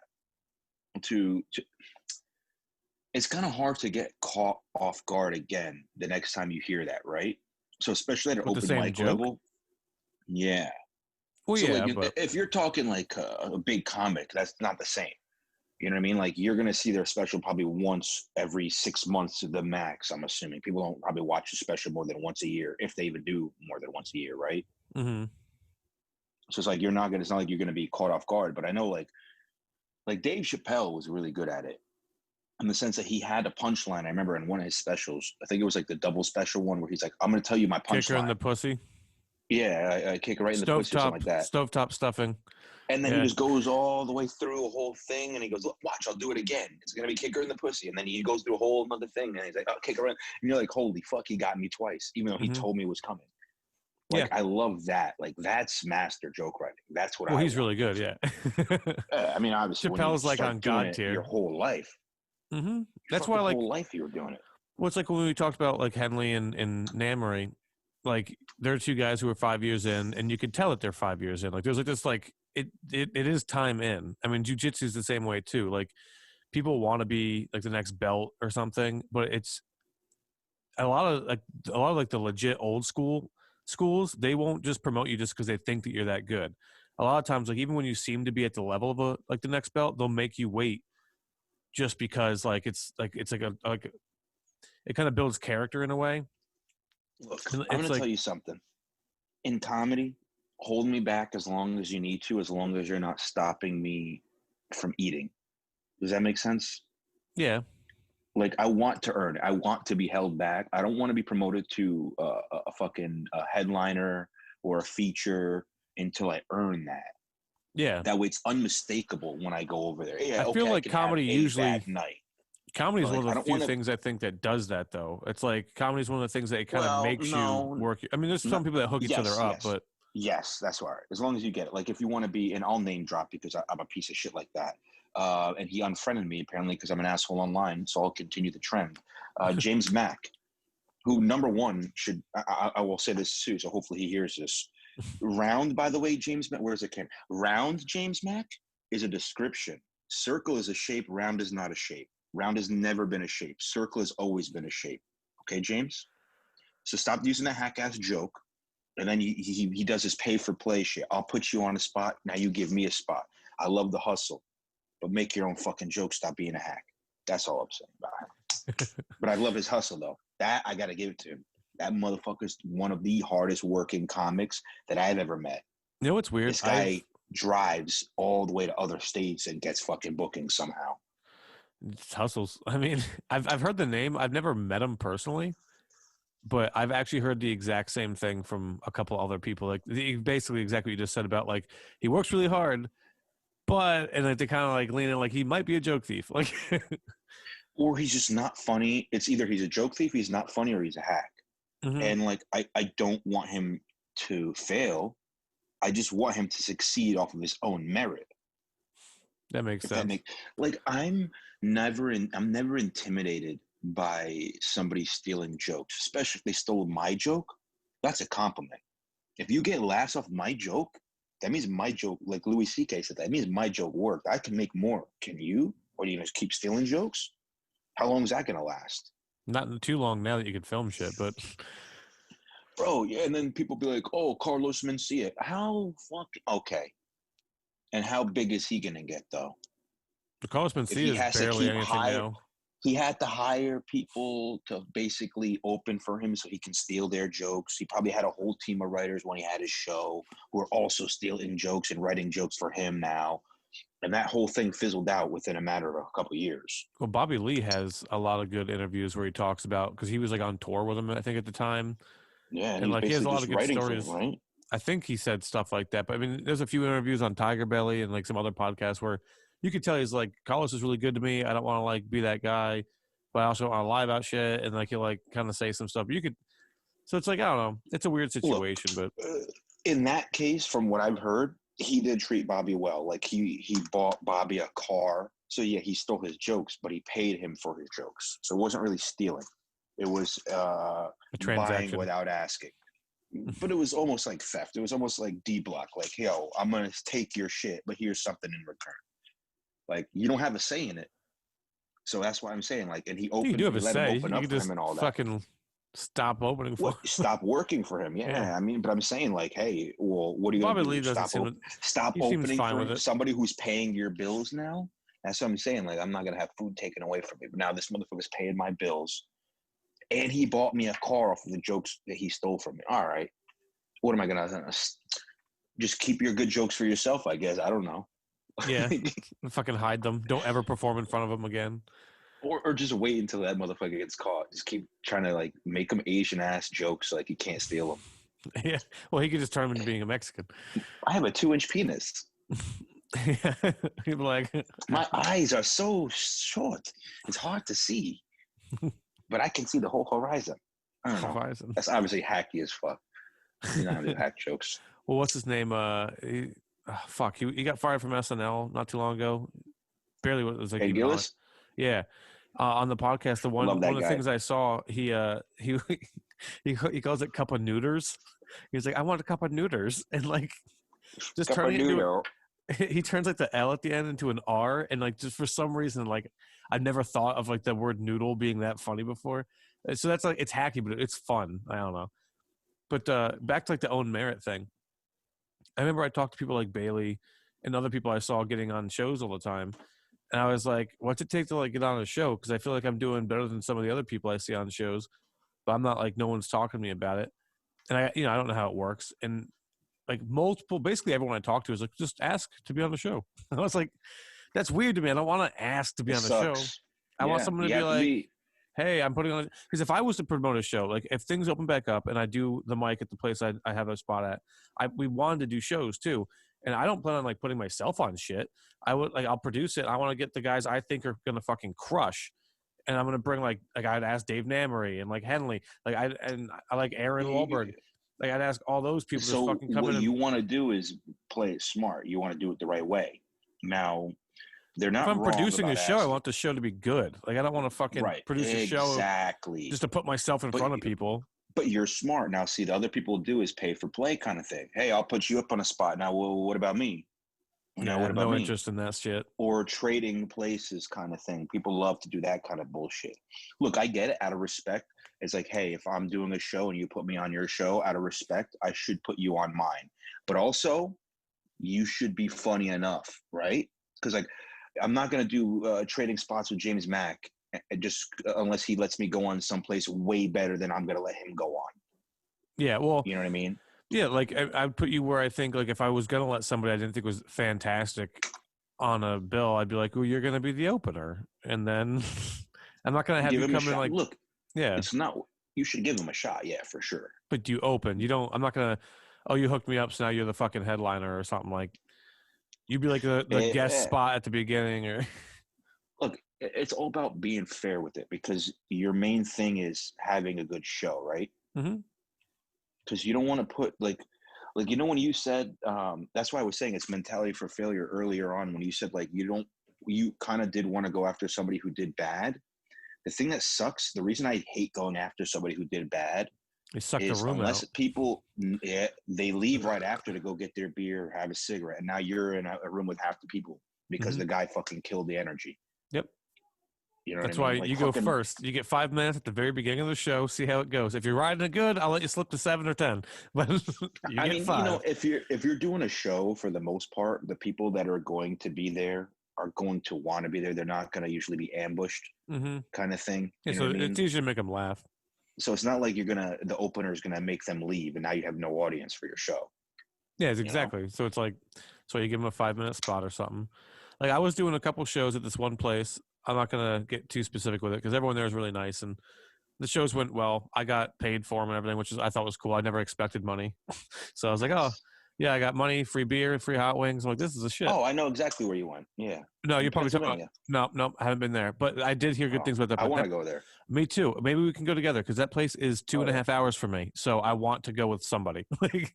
A: to it's kind of hard to get caught off guard again the next time you hear that, right? So especially at an open mic level. Yeah.
B: Well,
A: so
B: yeah,
A: like,
B: but
A: if you're talking like a big comic, that's not the same. You know what I mean? Like you're going to see their special probably once every 6 months to the max, I'm assuming. People don't probably watch a special more than once a year, if they even do more than once a year, right?
B: Mm-hmm.
A: So it's like it's not like you're going to be caught off guard. But I know like Dave Chappelle was really good at it in the sense that he had a punchline. I remember in one of his specials, I think it was like the double special one where he's like, I'm going to tell you my punchline.
B: Kicker in the pussy?
A: Yeah, I kick her right in the pussy or something like that.
B: Stovetop stuffing.
A: And then he
B: Yeah.
A: just goes all the way through a whole thing, and he goes, "Look, watch, I'll do it again. It's gonna be kick her in the pussy." And then he goes through a whole another thing, and he's like, "Oh, kick her in." And you're like, "Holy fuck, he got me twice," even though he told me it was coming. Like,
B: Yeah.
A: I love that. Like, that's master joke writing. That's what
B: Well,
A: I
B: he's
A: want.
B: really good. Yeah.
A: I mean, obviously, when you
B: Chappelle's like
A: start
B: on
A: doing
B: God
A: it
B: tier.
A: your whole life,
B: That's
A: your
B: why,
A: fucking
B: like,
A: whole life you were doing it.
B: well, it's like when we talked about like Henley and Namory, like they're two guys who are 5 years in, and you could tell that they're 5 years in. Like there's like this like it is time in. I mean, jiu-jitsu is the same way too. Like people want to be like the next belt or something, but it's a lot of like the legit old school schools. They won't just promote you just because they think that you're that good. A lot of times, like even when you seem to be at the level of like the next belt, they'll make you wait just because like it's like it kind of builds character in a way.
A: Look,
B: And
A: I'm
B: it's
A: going to
B: like,
A: tell you something. In comedy, hold me back as long as you need to, as long as you're not stopping me from eating. Does that make sense?
B: yeah,
A: Like, I want to earn it. I want to be held back. I don't want to be promoted to a fucking headliner or a feature until I earn that.
B: yeah.
A: That way it's unmistakable when I go over there. Yeah,
B: I feel
A: okay, I
B: like
A: can have a bad night.
B: comedy is
A: But
B: one
A: like,
B: of
A: I
B: the
A: don't
B: few
A: want to.
B: things I think that does that though. It's like comedy is one of the things that it kind of
A: Well,
B: makes you
A: no,
B: work. I mean, there's
A: no,
B: some people that hook each
A: yes,
B: other up,
A: yes,
B: but
A: yes. That's all right. As long as you get it. Like, if you want to be, and I'll name drop because I'm a piece of shit like that. And he unfriended me apparently because I'm an asshole online. So I'll continue the trend. James Mack, who number one should. I will say this too. So hopefully he hears this. Round, by the way, James Mack. Where's it came? Round James Mack is a description. Circle is a shape. Round is not a shape. Round has never been a shape. Circle has always been a shape. Okay, James. So stop using that hack ass joke. And then he does his pay for play shit. I'll put you on a spot. Now you give me a spot. I love the hustle, but make your own fucking joke. Stop being a hack. That's all I'm saying about him. But I love his hustle though. That I gotta give it to him. That motherfucker's one of the hardest working comics that I've ever met.
B: you know what's weird?
A: This guy drives all the way to other states and gets fucking bookings somehow.
B: It's hustles. I mean, I've heard the name. I've never met him personally, but I've actually heard the exact same thing from a couple other people. Like basically exactly what you just said about like he works really hard, but and like they kind of like lean in like he might be a joke thief. Like
A: Or he's just not funny. It's either he's a joke thief, he's not funny, or he's a hack. And like I don't want him to fail. I just want him to succeed off of his own merit.
B: that makes
A: If
B: sense.
A: that makes like I'm never intimidated by somebody stealing jokes, especially if they stole my joke. That's a compliment. If you get laughs off my joke, that means my joke, like Louis C.K. said, that means my joke worked. I can make more. Can you? Or do you just keep stealing jokes? How long is that gonna last?
B: Not too long now that you could film shit, but
A: Bro, yeah, and then people be like, "Oh, Carlos Mencia, how fuck okay?" And how big is he gonna get though?
B: the Carlos
A: If
B: Mencia
A: he
B: is
A: has to
B: barely
A: keep
B: anything
A: hire,
B: now.
A: he had to hire people to basically open for him so he can steal their jokes. He probably had a whole team of writers when he had his show who are also stealing jokes and writing jokes for him now. And that whole thing fizzled out within a matter of a couple of years.
B: Well, Bobby Lee has a lot of good interviews where he talks about because he was like on tour with him, I think, at the time,
A: Yeah, and
B: and
A: he's
B: like he has
A: basically
B: a lot
A: just
B: of good
A: writing for him,
B: stories.
A: right?
B: I think he said stuff like that. But I mean, there's a few interviews on Tiger Belly and like some other podcasts where you could tell he's like, Carlos is really good to me. I don't want to like be that guy, but I also don't want to lie about shit. And like he'll like kind of say some stuff. But you could, so it's like, I don't know. It's a weird
A: Look,
B: situation, but
A: in that case, from what I've heard, he did treat Bobby well. Like he bought Bobby a car. So yeah, he stole his jokes, but he paid him for his jokes. So it wasn't really stealing. It was
B: a
A: buying
B: transaction.
A: without asking. But it was almost like theft. It was almost like D Block. Like, yo, I'm gonna take your shit, but here's something in return. Like, you don't have a say in it. So that's why I'm saying, like, and
B: You do have
A: he
B: a
A: let him
B: say.
A: open
B: You
A: up
B: could
A: for
B: just
A: him and all that.
B: fucking stop opening for
A: What? Stop working for him?
B: Yeah.
A: Yeah, I mean, but I'm saying, like, hey, well, what are you
B: Bobby
A: gonna
B: Lee
A: do?
B: doesn't seem.
A: Stop
B: He seems
A: opening
B: fine
A: for
B: with it.
A: somebody who's paying your bills now? That's what I'm saying. Like, I'm not gonna have food taken away from me. But now this motherfucker's paying my bills, and he bought me a car off of the jokes that he stole from me. All right, what am I gonna just keep your good jokes for yourself? I guess I don't know.
B: Yeah. Fucking hide them. Don't ever perform in front of him again.
A: Or just wait until that motherfucker gets caught. Just keep trying to like make him Asian ass jokes so like you can't steal them.
B: Yeah. Well, he could just turn him into being a Mexican.
A: I have a 2-inch penis.
B: Yeah. People like
A: My eyes are so short. It's hard to see, but I can see the whole horizon. I don't know.
B: Horizon.
A: That's obviously hacky as fuck. You know how to do hack jokes.
B: Well, what's his name? Fuck. He got fired from SNL not too long ago. Barely was like
A: Hey,
B: even on it.
A: Gillis,
B: Yeah. On the podcast,
A: love
B: one
A: that
B: of the
A: guy.
B: things I saw, he calls it cup of neuters. He's like, I want a cup of neuters, and like just
A: Cup of
B: turning it into
A: noodle.
B: he turns like the L at the end into an R, and like just for some reason, like I've never thought of like the word noodle being that funny before. So that's like it's hacky, but it's fun. I don't know. But back to like the own merit thing. I remember I talked to people like Bailey and other people I saw getting on shows all the time, and I was like, "What's it take to like get on a show?" Because I feel like I'm doing better than some of the other people I see on shows, but I'm not like no one's talking to me about it, and I don't know how it works. And like basically everyone I talk to is like, just ask to be on the show. I was like, that's weird to me. I don't want to ask to be
A: It
B: on the show.
A: sucks.
B: I want
A: Yeah,
B: someone to
A: you
B: be
A: have to
B: like,
A: be.
B: hey, I'm putting on, because if I was to promote a show, like if things open back up and I do the mic at the place I have a spot at, we wanted to do shows too. And I don't plan on like putting myself on shit. I'll produce it. I want to get the guys I think are going to fucking crush. And I'm going to bring like I'd ask Dave Namery and like Henley, I like Aaron Wahlberg. Like I'd ask all those people to just
A: So
B: fucking come
A: what
B: in and
A: you want to do is play it smart. You want to do it the right way. Now, they're
B: if
A: not
B: I'm
A: wrong
B: producing a
A: about
B: show, I
A: asking.
B: want the show to be good. Like I don't want to fucking
A: Right,
B: produce a show
A: exactly.
B: just to put myself in
A: But
B: front of people.
A: but you're smart. Now, see, the other people do is pay for play kind of thing. Hey, I'll put you up on a spot. Now, well, what about me?
B: Yeah,
A: Now,
B: I
A: what
B: have
A: about
B: no
A: me?
B: interest in that shit.
A: Or trading places kind of thing. People love to do that kind of bullshit. Look, I get it out of respect. It's like, hey, if I'm doing a show and you put me on your show out of respect, I should put you on mine. But also, you should be funny enough, right? Because like, I'm not gonna do trading spots with James Mack just unless he lets me go on someplace way better than I'm gonna let him go on.
B: Yeah, well,
A: You know what I mean?
B: yeah, like I'd put you where I think like if I was gonna let somebody I didn't think was fantastic on a bill, I'd be like, "Oh, you're gonna be the opener," and then I'm not gonna have
A: Give
B: you
A: him a
B: come in
A: shot.
B: like,
A: Look,
B: yeah,
A: it's not. You should give him a shot. Yeah, for sure.
B: but you open. You don't. I'm not gonna. Oh, you hooked me up, so now you're the fucking headliner or something like. You'd be like the guest
A: Eh,
B: spot at the beginning, or
A: look, it's all about being fair with it because your main thing is having a good show, right?
B: mm-hmm.
A: Because you don't want to put like when you said that's why I was saying it's mentality for failure earlier on when you said like you kind of did want to go after somebody who did bad. The thing that sucks, the reason I hate going after somebody who did bad
B: They suck the
A: is
B: room
A: unless
B: out.
A: people they leave right after to go get their beer, have a cigarette, and now you're in a room with half the people because
B: Mm-hmm.
A: the guy fucking killed the energy.
B: Yep.
A: You know what I
B: That's why
A: mean? Like
B: you go
A: fucking
B: first. You get 5 minutes at the very beginning of the show. See how it goes. If you're riding it good, I'll let you slip to 7 or 10. But you
A: I
B: get
A: mean, you know,
B: 5.
A: if you're doing a show for the most part, the people that are going to be there are going to want to be there. They're not going to usually be ambushed,
B: Mm-hmm.
A: kind of thing.
B: Yeah,
A: You know
B: so
A: what I
B: it's
A: mean?
B: easy to make them laugh.
A: So it's not like the opener is gonna make them leave, and now you have no audience for your show.
B: Yeah,
A: You know?
B: exactly. So it's like, so you give them a 5 minute spot or something. Like I was doing a couple shows at this one place. I'm not gonna get too specific with it because everyone there is really nice and the shows went well. I got paid for them and everything, which I thought was cool. I never expected money, so I was like, oh
A: Nice.
B: yeah, I got money, free beer, free hot wings. I'm like, this is a shit.
A: Oh, I know exactly where you went. Yeah,
B: No,
A: in
B: you're probably talking about.
A: Pennsylvania.
B: No, I haven't been there, but I did hear good
A: Oh,
B: things about that.
A: I
B: But
A: want
B: that,
A: to go there.
B: me too. Maybe we can go together because that place is two
A: Oh
B: and a
A: yeah.
B: half hours for me. So I want to go with somebody. Like,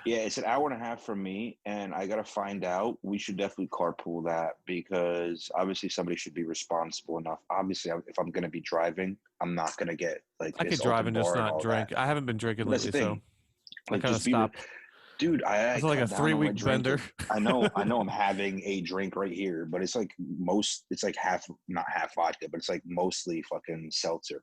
A: Yeah, it's an hour and a half from me, and I gotta find out. We should definitely carpool that because obviously somebody should be responsible enough. Obviously, if I'm gonna be driving, I'm not gonna get like
B: I could
A: this
B: drive
A: open
B: and just
A: bar and
B: not
A: all that.
B: drink. I haven't been drinking
A: But that's the
B: lately, so
A: thing.
B: I
A: Like,
B: kind of
A: just be,
B: stopped.
A: dude.
B: I
A: I
B: feel like a
A: cut down on my
B: 3 week bender.
A: drinking. I know. I'm having a drink right here, but it's like it's like half, not half vodka, but it's like mostly fucking seltzer.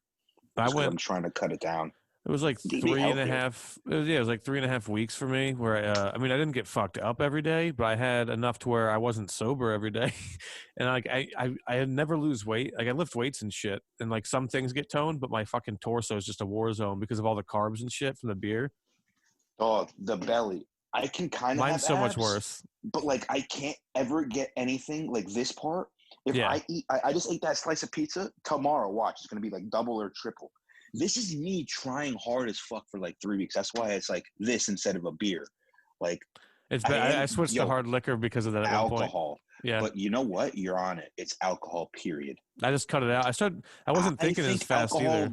B: I
A: Just because
B: went.
A: I'm trying to cut it down.
B: It was like
A: Be
B: three and a
A: healthier.
B: half. It was like 3.5 weeks for me. Where I mean, I didn't get fucked up every day, but I had enough to where I wasn't sober every day, and like I had never lose weight. Like I lift weights and shit, and like some things get toned, but my fucking torso is just a war zone because of all the carbs and shit from the beer.
A: Oh, the belly. I can kind of
B: Mine's
A: have
B: so much
A: abs,
B: worse.
A: but like I can't ever get anything like this part. If
B: Yeah,
A: I just ate that slice of pizza tomorrow, watch it's gonna be like double or triple. this is me trying hard as fuck for like 3 weeks. That's why it's like this instead of a beer. Like
B: It's
A: I
B: bad. I
A: am,
B: switched to
A: yo,
B: hard liquor because of that at one point.
A: alcohol.
B: Yeah,
A: But you know what? You're on it. It's alcohol, period.
B: I just cut it out. I wasn't
A: I
B: thinking as
A: think
B: fast
A: alcohol
B: either.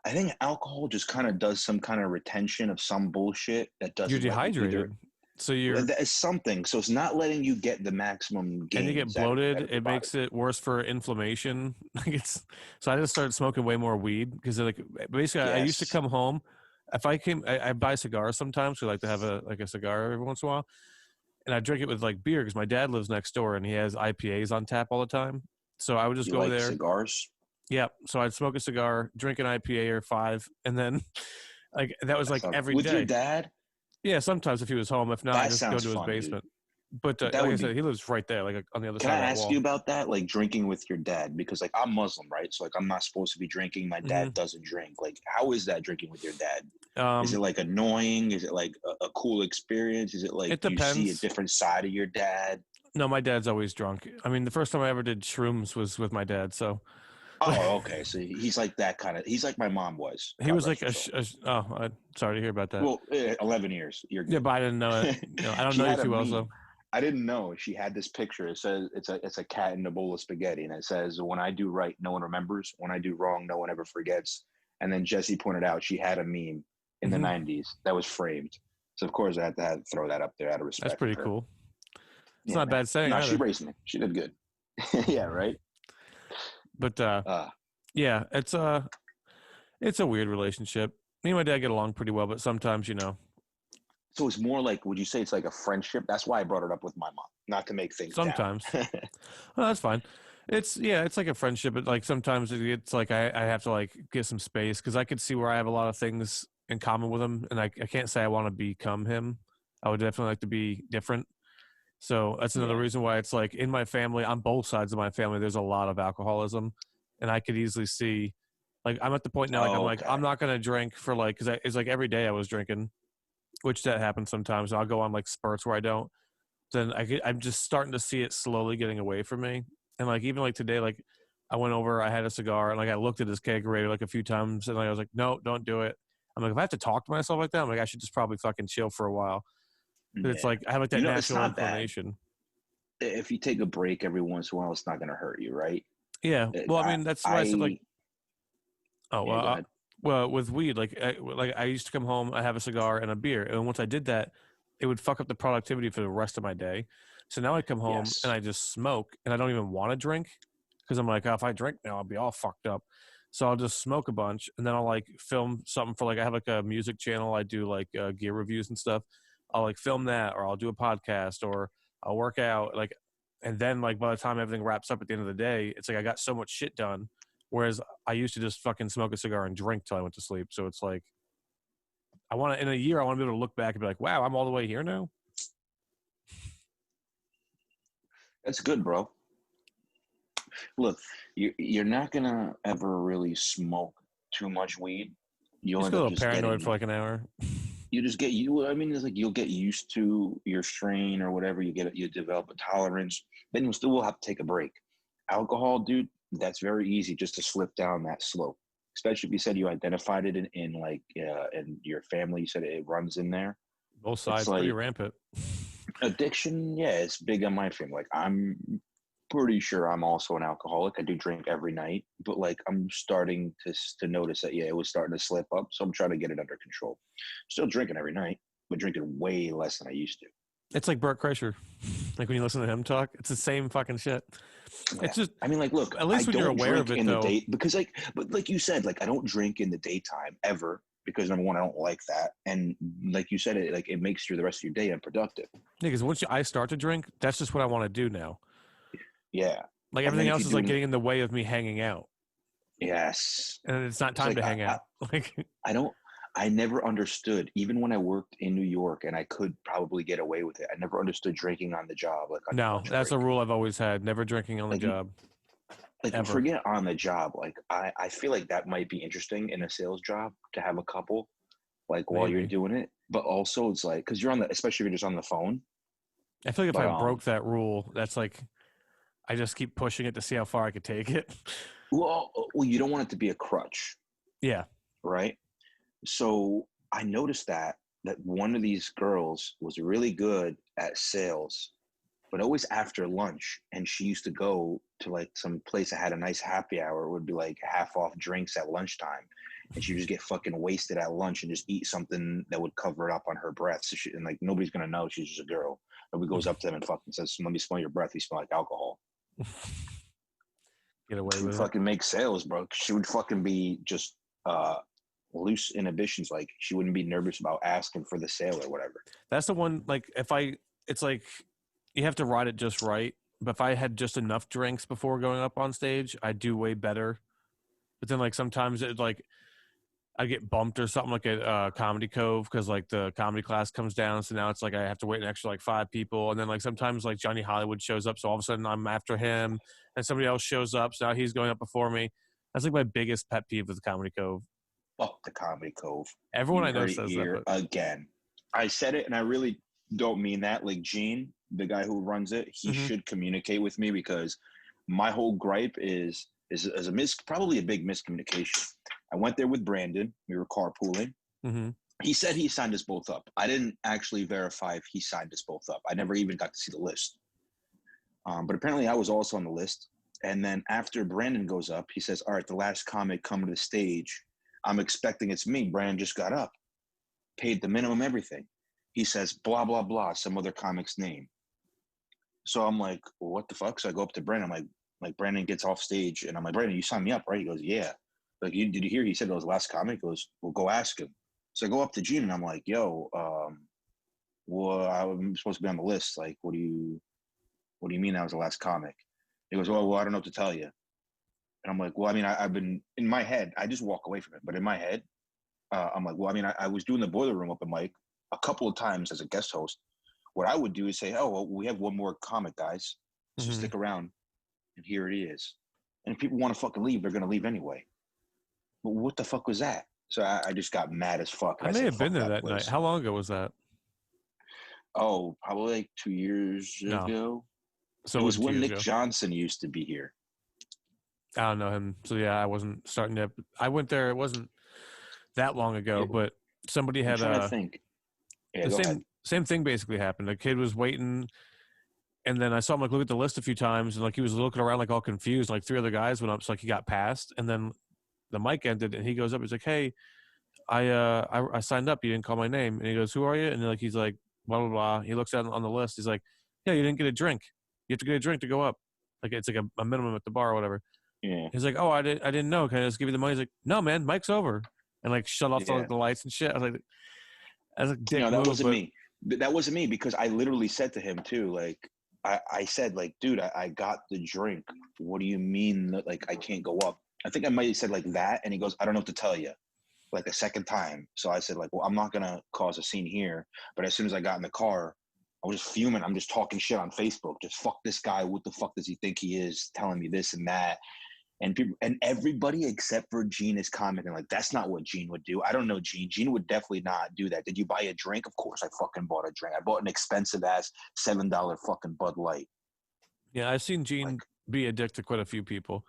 A: I think alcohol just kind of does some kind of retention of some bullshit that
B: You're
A: doesn't let you either.
B: dehydrated, so you're
A: That is something. So it's not letting you get the maximum
B: and you get
A: gains
B: bloated.
A: out of your
B: It
A: body.
B: makes it worse for inflammation. Like it's so I just started smoking way more weed because like basically I used to
A: Yes.
B: come home. If I buy cigars sometimes. We like to have a cigar every once in a while, and I drink it with like beer because my dad lives next door and he has IPAs on tap all the time. So I would just
A: You
B: go
A: like
B: there.
A: cigars?
B: Yeah. So I'd smoke a cigar, drink an IPA or five, and then like that was like every
A: With your
B: day.
A: dad?
B: Yeah, sometimes if he was home. If not, I
A: That
B: just go
A: sounds
B: to his
A: fun, dude.
B: basement. But
A: That
B: like I
A: would
B: said,
A: be.
B: he lives right there, like on the other
A: Can
B: side
A: I
B: of that
A: ask you
B: wall.
A: about that? Like drinking with your dad? Because like I'm Muslim, right? So like I'm not supposed to be drinking. My
B: hmm
A: dad doesn't drink. Like, how is that drinking with your dad? Is it
B: Um,
A: like annoying? Is it like a cool experience? Is it like
B: it
A: you see a
B: depends.
A: different side of your dad?
B: No, my dad's always drunk. I mean, the first time I ever did shrooms was with my dad. So
A: Oh, okay. So he's like that kind of. He's like my mom was.
B: he
A: God
B: was like
A: rest her soul.
B: oh, sorry to hear about that.
A: Well, 11 years. You're
B: Yeah,
A: good.
B: but I didn't know it. No, I don't
A: She
B: know you
A: had a
B: too well,
A: meme.
B: so
A: I didn't know. She had this picture. It says it's a cat in a bowl of spaghetti, and it says, "When I do right, no one remembers. When I do wrong, no one ever forgets." And then Jesse pointed out she had a meme in the
B: hmm
A: '90s that was framed. So of course I had to throw that up there out of
B: that's
A: respect
B: pretty
A: for her.
B: cool. It's
A: Yeah,
B: not a
A: man.
B: bad saying
A: No, she
B: either.
A: raised me. She did good. Yeah, right.
B: But
A: Uh,
B: yeah, it's a weird relationship. Me and my dad get along pretty well, but sometimes
A: so it's more like, would you say it's like a friendship? That's why I brought it up with my mom, not to make things down.
B: sometimes. Well, that's fine. It's like a friendship, but like sometimes it's like I have to like get some space because I could see where I have a lot of things in common with him, and I can't say I want to become him. I would definitely like to be different. So that's another
A: Yeah.
B: reason why it's like in my family, on both sides of my family, there's a lot of alcoholism, and I could easily see, like I'm at the point now, like I'm
A: Okay.
B: not gonna drink for like because it's like every day I was drinking, which that happens sometimes. I'll go on like spurts where I don't. Then I'm just starting to see it slowly getting away from me. And like even like today, like I went over, I had a cigar, and like I looked at his kegerator like a few times, and like, I was like, no, don't do it. I'm like, if I have to talk to myself like that, I'm like, I should just probably fucking chill for a while. But it's
A: Yeah.
B: like I have like that
A: It's
B: natural
A: not bad.
B: inclination.
A: If you take a break every once in a while, it's not going to hurt you, right?
B: Yeah. Well, I
A: I,
B: mean, that's why I said like,
A: I
B: oh
A: yeah, go ahead.
B: well, with weed, like I used to come home, I have a cigar and a beer, and once I did that, it would fuck up the productivity for the rest of my day. So now I come home and
A: Yes.
B: I just smoke, and I don't even want to drink because I'm like, oh, if I drink now, I'll be all fucked up. So I'll just smoke a bunch, and then I'll like film something for like I have like a music channel. I do like gear reviews and stuff. I'll like film that, or I'll do a podcast, or I'll work out, like, and then like by the time everything wraps up at the end of the day, it's like I got so much shit done. Whereas I used to just fucking smoke a cigar and drink till I went to sleep. So it's like I want to in a year I want to be able to look back and be like, wow, I'm all the way here now.
A: That's good, bro. Look, you're not gonna ever really smoke too much weed. You'll
B: Just
A: end
B: get a
A: up
B: little
A: just
B: paranoid for
A: getting.
B: like an hour.
A: You just get you. I mean, it's like you'll get used to your strain or whatever. You develop a tolerance. Then you still will have to take a break. Alcohol, dude, that's very easy just to slip down that slope. Especially if you said you identified it in like in your family. You said it runs in there.
B: Both
A: It's
B: sides pretty
A: like
B: rampant.
A: addiction. Yeah, it's big on my family. Like I'm pretty sure I'm also an alcoholic. I do drink every night, but like I'm starting to notice that it was starting to slip up. So I'm trying to get it under control. Still drinking every night, but drinking way less than I used to.
B: It's like Burt Kreischer. Like when you listen to him talk, it's the same fucking shit.
A: Yeah.
B: It's just
A: I mean, like, look,
B: at
A: I
B: least when you're
A: don't
B: aware of
A: drink
B: it
A: in the
B: though.
A: day because but like you said, like I don't drink in the daytime ever because number one, I don't like that. And like you said, it makes the rest of your day unproductive.
B: Because once I start to drink, that's just what I want to do now.
A: Yeah.
B: Like
A: And then
B: everything
A: if
B: else
A: you
B: is like
A: do,
B: getting in the way of me hanging out,
A: yes,
B: and it's not
A: it's
B: time
A: like
B: to hang out. Like
A: I don't I never understood, even when I worked in New York and I could probably get away with it. I never understood drinking on the job, like on your
B: no,
A: lunch
B: that's
A: break.
B: a rule I've always had: never drinking on the
A: Like
B: job ever.
A: forget on the job. Like I feel like that might be interesting in a sales job to have a couple, like while you're
B: Maybe.
A: doing it. But also it's like because you're on the especially if you're just on the phone.
B: I feel like if
A: But
B: I broke that rule, that's like I just keep pushing it to see how far I could take it.
A: well you don't want it to be a crutch.
B: Yeah.
A: right? So I noticed that one of these girls was really good at sales, but always after lunch. And she used to go to like some place that had a nice happy hour. It would be like half off drinks at lunchtime. And she'd just get fucking wasted at lunch and just eat something that would cover it up on her breath. So and like nobody's gonna know she's just a girl. Nobody goes up to them and fucking says, "Let me smell your breath. You smell like alcohol."
B: Get away
A: She would
B: with it.
A: fucking make sales, bro. She would fucking be just uh loose inhibitions. Like she wouldn't be nervous about asking for the sale or whatever.
B: That's the one. Like it's like you have to ride it just right. But if I had just enough drinks before going up on stage, I'd do way better. But then like sometimes it like I get bumped or something like at Comedy Cove because like the comedy class comes down, so now it's like I have to wait an extra like 5 people, and then like sometimes like Johnny Hollywood shows up, so all of a sudden I'm after him, and somebody else shows up, so now he's going up before me. That's like my biggest pet peeve with Comedy Cove.
A: Fuck the Comedy Cove.
B: Everyone
A: You
B: I know
A: heard it
B: says that,
A: here
B: but
A: again. I said it, and I really don't mean that. Like Gene, the guy who runs it, he should communicate with me because my whole gripe is probably a big miscommunication. I went there with Brandon. We were carpooling. He said he signed us both up. I didn't actually verify if he signed us both up. I never even got to see the list. But apparently I was also on the list. And then after Brandon goes up, he says, "All right, the last comic coming to the stage. I'm expecting it's me." Brandon just got up, paid the minimum, everything. He says, blah, blah, blah, some other comic's name. So I'm like, well, what the fuck? So I go up to Brandon. I'm like Brandon gets off stage, and I'm like, "Brandon, you signed me up, right?" He goes, "Yeah." Like, did you hear? He said it was last comic. He goes, "Well, go ask him." So I go up to Gene, and I'm like, "Yo, well, I'm supposed to be on the list. Like, what do you mean that was the last comic?" He goes, "Well, I don't know what to tell you." And I'm like, "Well, I mean, I've been in my head. I just walk away from it, but in my head, I'm like, well, I mean, I was doing the boiler room open mic a couple of times as a guest host. What I would do is say, "Oh, well, we have one more comic, guys, so stick around." And here it is. And if people want to fucking leave, they're gonna leave anyway. But what the fuck was that? So I just got mad as fuck,
B: I
A: and I
B: may
A: said,
B: have been
A: "Fuck
B: there
A: that
B: that night.
A: place."
B: How long ago was that?
A: Oh, probably like 2 years
B: No,
A: ago.
B: so
A: It
B: it
A: was
B: wasn't two
A: when
B: years
A: Nick
B: ago.
A: Johnson used to be here.
B: I don't know him, so yeah, I wasn't starting to. I went there. It wasn't that long ago, but somebody
A: I'm
B: had
A: trying to think. Yeah,
B: the
A: go ahead.
B: same thing basically happened. A kid was waiting, and then I saw him like look at the list a few times, and like he was looking around like all confused. Like 3 other guys went up, so like he got passed, and then the mic ended, and he goes up. He's like, "Hey, I signed up. You didn't call my name." And he goes, "Who are you?" And like he's like, "Blah blah blah." He looks at on the list. He's like, "Yeah, you didn't get a drink. You have to get a drink to go up. Like it's like a minimum at the bar or whatever."
A: Yeah,
B: He's like, "Oh, I didn't know. Can I just give you the money?" He's like, "No, man, mic's over," and like shut off
A: yeah.
B: the lights and shit. I was like, "That's a dick
A: That
B: move,"
A: wasn't
B: but
A: me. That wasn't me because I literally said to him too, like, I said, like, "Dude, I got the drink. What do you mean that, like, I can't go up?" I think I might have said like that. And he goes, "I don't know what to tell you," like a second time. So I said, like, "Well, I'm not going to cause a scene here." But as soon as I got in the car, I was just fuming. I'm just talking shit on Facebook. Just fuck this guy. What the fuck does he think he is, telling me this and that? And people and everybody except for Gene is commenting like, "That's not what Gene would do." I don't know Gene. Gene would definitely not do that. Did you buy a drink? Of course I fucking bought a drink. I bought an expensive ass $7 fucking Bud Light.
B: yeah, I've seen
A: Like,
B: Gene be a dick to quite a few people.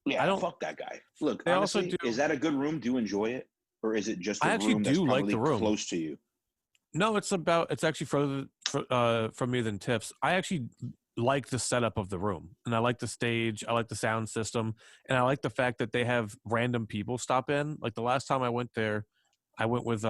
B: I
A: yeah,
B: don't.
A: fuck that guy. Look,
B: They also
A: honestly,
B: do.
A: is that a good room? Do you enjoy it? Or is it just
B: I
A: a
B: actually
A: room that's
B: do like
A: probably
B: the room.
A: close to you?
B: No, it's actually further from me than Tiff's. I actually like the setup of the room, and I like the stage. I like the sound system, and I like the fact that they have random people stop in. Like the last time I went there, I went with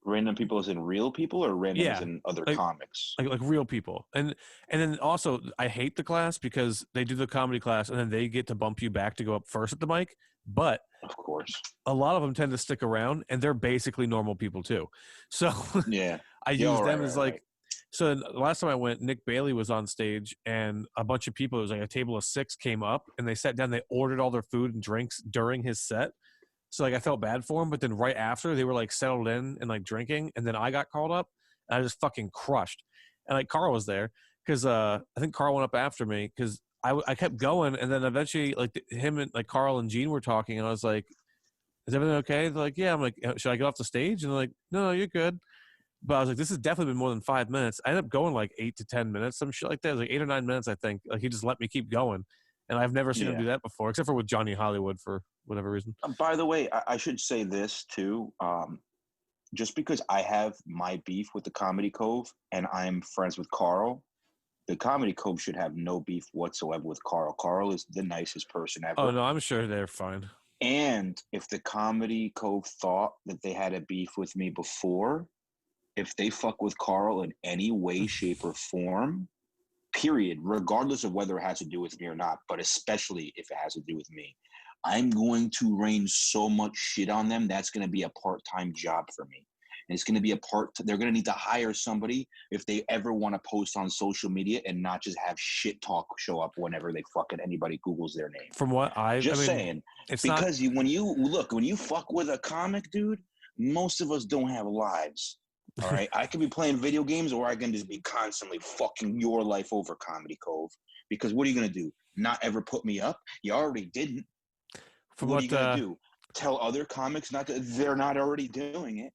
A: Random people as in real people or random as
B: yeah,
A: in other
B: like
A: comics?
B: like real people, and then also I hate the class because they do the comedy class and then they get to bump you back to go up first at the mic, but
A: Of course.
B: a lot of them tend to stick around and they're basically normal people too. So
A: Yeah.
B: I
A: Yeah,
B: use
A: all right,
B: them as
A: right,
B: like,
A: right.
B: so the last time I went, Nick Bailey was on stage and a bunch of people, it was like a table of 6 came up and they sat down, they ordered all their food and drinks during his set. So like I felt bad for him, but then right after they were like settled in and like drinking, and then I got called up and I just fucking crushed. And like Carl was there because I think Carl went up after me because I kept going, and then eventually like him and like Carl and Gene were talking, and I was like, "Is everything okay?" They're like, "Yeah." I'm like, "Should I get off the stage?" And they're like, "No, you're good." But I was like, "This has definitely been more than 5 minutes." I ended up going like 8 to 10 minutes, some shit like that. It was like 8 or 9 minutes, I think. Like he just let me keep going, and I've never seen him
A: Yeah.
B: do that before, except for with Johnny Hollywood for whatever reason.
A: By the way, I should say this too. Just because I have my beef with the Comedy Cove and I'm friends with Carl, the Comedy Cove should have no beef whatsoever with Carl. Carl is the nicest person ever.
B: Oh no, I'm sure they're fine.
A: And if the Comedy Cove thought that they had a beef with me before, if they fuck with Carl in any way, shape, or form, period, regardless of whether it has to do with me or not, but especially if it has to do with me, I'm going to rain so much shit on them. That's going to be a part-time job for me. And it's going to be they're going to need to hire somebody if they ever want to post on social media and not just have shit talk show up whenever anybody Googles their name.
B: From what
A: saying,
B: it's
A: because when you fuck with a comic, dude, most of us don't have lives. All right. I could be playing video games or I can just be constantly fucking your life over, Comedy Cove. Because what are you going to do? Not ever put me up? You already didn't. What are you going to do? Tell other comics they're not already doing it?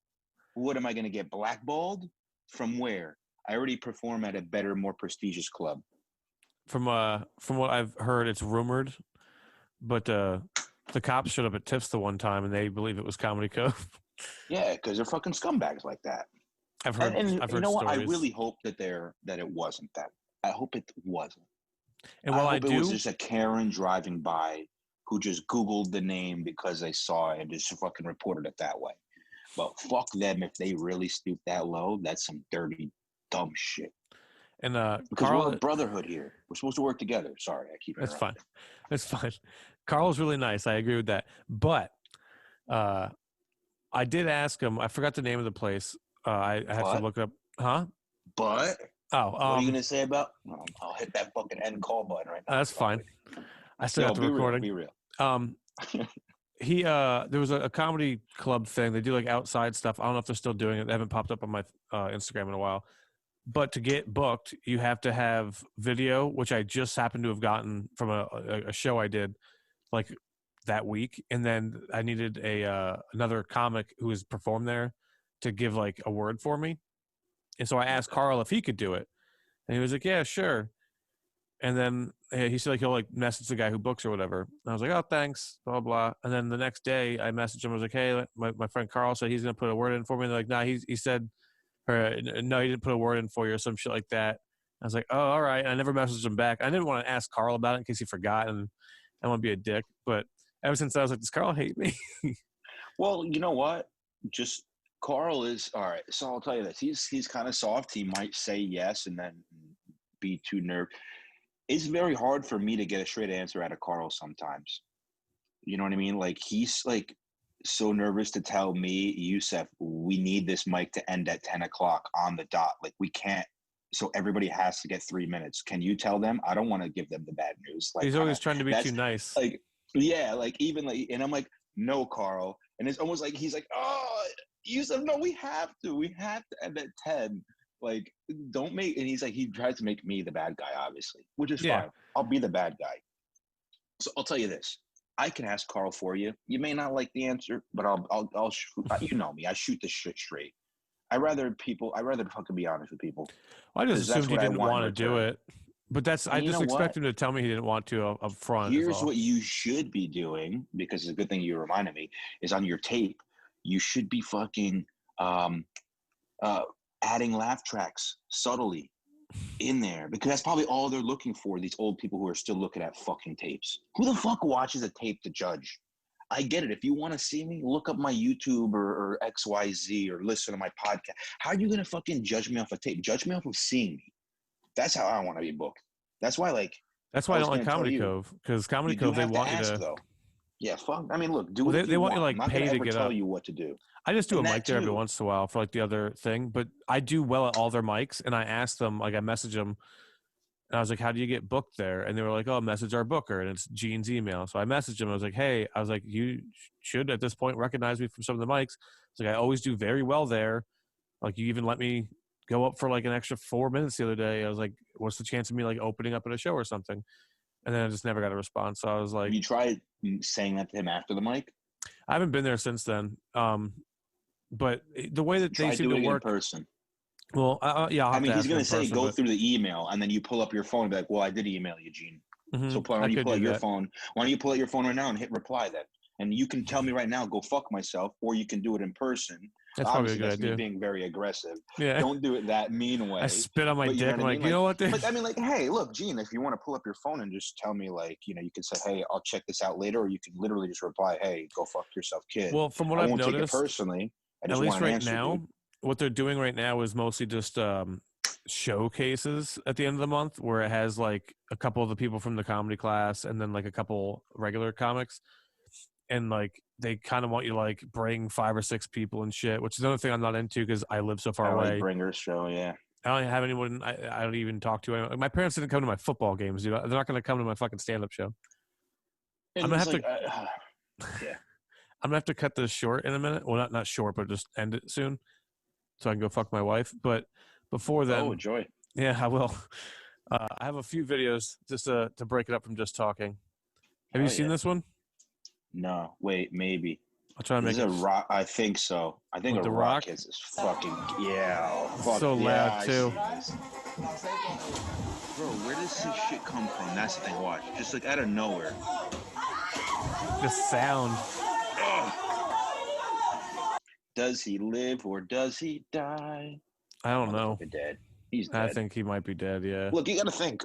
A: What am I going to get blackballed? From where? I already perform at a better, more prestigious club.
B: From what I've heard, it's rumored, but the cops showed up at Tips the one time and they believe it was Comedy Cove.
A: Yeah, because they're fucking scumbags like that.
B: I've heard
A: you know
B: stories.
A: What? I really hope that it wasn't that. I hope it wasn't.
B: And while
A: it was just a Karen driving by who just Googled the name because they saw it and just fucking reported it that way. But fuck them if they really stoop that low. That's some dirty, dumb shit.
B: And
A: because we're a brotherhood here. We're supposed to work together. Sorry, I keep interrupting.
B: That's fine. Carl's really nice. I agree with that. But I did ask him. I forgot the name of the place. I have to look it up. Huh?
A: But
B: what
A: are you gonna say about? I'll hit that fucking end call button right now.
B: That's fine. I still have the recording.
A: Be real.
B: There was a comedy club thing. They do like outside stuff. I don't know if they're still doing it. They haven't popped up on my Instagram in a while. But to get booked, you have to have video, which I just happened to have gotten from a show I did like that week. And then I needed another comic who has performed there to give like a word for me. And so I asked Carl if he could do it. And he was like, yeah, sure. And then he said like he'll like message the guy who books or whatever. And I was like, oh, thanks, blah, blah. And then the next day I messaged him. I was like, hey, my friend Carl said he's going to put a word in for me. And they're like, nah, he said, or no, he didn't put a word in for you or some shit like that. I was like, oh, all right. And I never messaged him back. I didn't want to ask Carl about it in case he forgot. And I don't want to be a dick. But ever since I was like, does Carl hate me?
A: Well, you know what? Just Carl is all right. So I'll tell you this. He's kind of soft. He might say yes and then be too nervous. It's very hard for me to get a straight answer out of Carl sometimes. You know what I mean? Like he's like so nervous to tell me, Yusef, we need this mic to end at 10 o'clock on the dot. Like we can't. So everybody has to get 3 minutes. Can you tell them? I don't want to give them the bad news. Like
B: he's always trying to be too nice.
A: Like, yeah, like even like, and I'm like, no, Carl. And it's almost like he's like, oh, Yusef, no, we have to end at 10. Like, don't make, and he's like, he tries to make me the bad guy, obviously, which is fine. I'll be the bad guy. So I'll tell you this. I can ask Carl for you. You may not like the answer, but I'll shoot, you know me. I shoot this shit straight. I'd rather fucking be honest with people.
B: Well, I just assumed he didn't want to do it. But I just expect him to tell me he didn't want to up front.
A: Here's what you should be doing, because it's a good thing you reminded me, is on your tape, you should be fucking adding laugh tracks subtly in there, because that's probably all they're looking for, these old people who are still looking at fucking tapes. Who the fuck watches a tape to judge? I get it. If you want to see me, look up my YouTube or XYZ or listen to my podcast. How are you going to fucking judge me off a tape? Judge me off of seeing me. That's how I want to be booked. That's why I
B: don't like Comedy Cove, because Comedy Cove, they want you to.
A: Though. Yeah, fuck. I mean, look, do
B: well,
A: what
B: they want you
A: like
B: pay to get
A: tell
B: up.
A: You what to do.
B: I just do a mic there every once in a while for like the other thing, but I do well at all their mics, and I asked them, like I messaged them, and I was like, "How do you get booked there?" And they were like, "Oh, message our booker," and it's Gene's email. So I messaged him. I was like, "Hey, you should at this point recognize me from some of the mics." It's like I always do very well there. Like you even let me go up for like an extra 4 minutes the other day. I was like, "What's the chance of me like opening up at a show or something?" And then I just never got a response. So I was like,
A: "You tried saying that to him after the mic?"
B: I haven't been there since then. But the way that they seem to work
A: in person.
B: Well, yeah.
A: I mean, he's going to say go through the email, and then you pull up your phone and be like, "Well, I did email you, Gene." Mm-hmm. So why don't you pull out your phone? Why don't you pull out your phone right now and hit reply then, And you can tell me right now, go fuck myself, or you can do it in person.
B: That's
A: Obviously,
B: probably a
A: that's
B: good
A: me
B: idea.
A: being very aggressive.
B: Yeah.
A: Don't do it that mean way.
B: I spit on my
A: but you
B: dick.
A: know
B: I'm
A: what I
B: like,
A: mean?
B: you know what, dude?
A: Like, I mean, like, hey, look, Gene, if you want to pull up your phone and just tell me, like, you know, you can say, hey, I'll check this out later, or you can literally just reply, hey, go fuck yourself, kid.
B: Well, from what
A: I
B: I've
A: won't take it
B: noticed,
A: personally. I
B: at
A: just
B: least
A: want an
B: right
A: answer,
B: now,
A: dude.
B: what they're doing right now is mostly just showcases at the end of the month where it has like a couple of the people from the comedy class and then like a couple regular comics. And like they kind of want you to like bring 5 or 6 people and shit, which is another thing I'm not into because I live so far
A: I
B: away.
A: like Bringer's show, yeah.
B: I don't have anyone I don't even talk to. My parents didn't come to my football games, dude. They're not going to come to my fucking stand-up show.
A: And
B: I'm gonna have
A: like,
B: to.
A: yeah.
B: I'm gonna have to cut this short in a minute. Well, not short, but just end it soon, so I can go fuck my wife. But before then,
A: Oh, enjoy.
B: yeah, I will. I have a few videos just to break it up from just talking. Have you seen this one?
A: No, wait, maybe.
B: I'll try to make
A: This
B: it.
A: is a rock. I think so. I think
B: With
A: a
B: The
A: rock
B: Rock?
A: hits this fucking fuck
B: So
A: yeah,
B: loud, too.
A: I see this. Bro, where does this shit come from? That's the thing. Watch, just like out of nowhere.
B: The sound.
A: Ugh. Does he live or does he die?
B: I don't know.
A: Dead. He's dead.
B: I think he might be dead. Yeah.
A: Look, you got to think.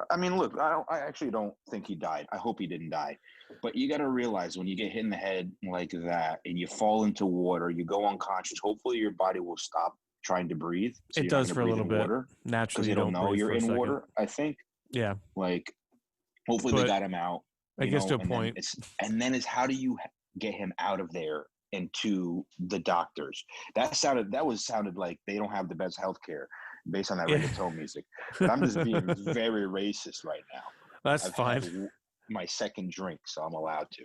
A: I mean, look, I actually don't think he died. I hope he didn't die. But you got to realize when you get hit in the head like that and you fall into water, you go unconscious. Hopefully, your body will stop trying to breathe. So
B: it does for a little bit. Water, naturally,
A: you don't know you're in water. I think.
B: Yeah.
A: Like, hopefully they got him out.
B: It gets to a point.
A: And then it's how do you get him out of there and to the doctors? That sounded like they don't have the best healthcare based on that reggaeton music. But I'm just being very racist right now.
B: That's
A: I've
B: fine.
A: had my second drink, so I'm allowed to.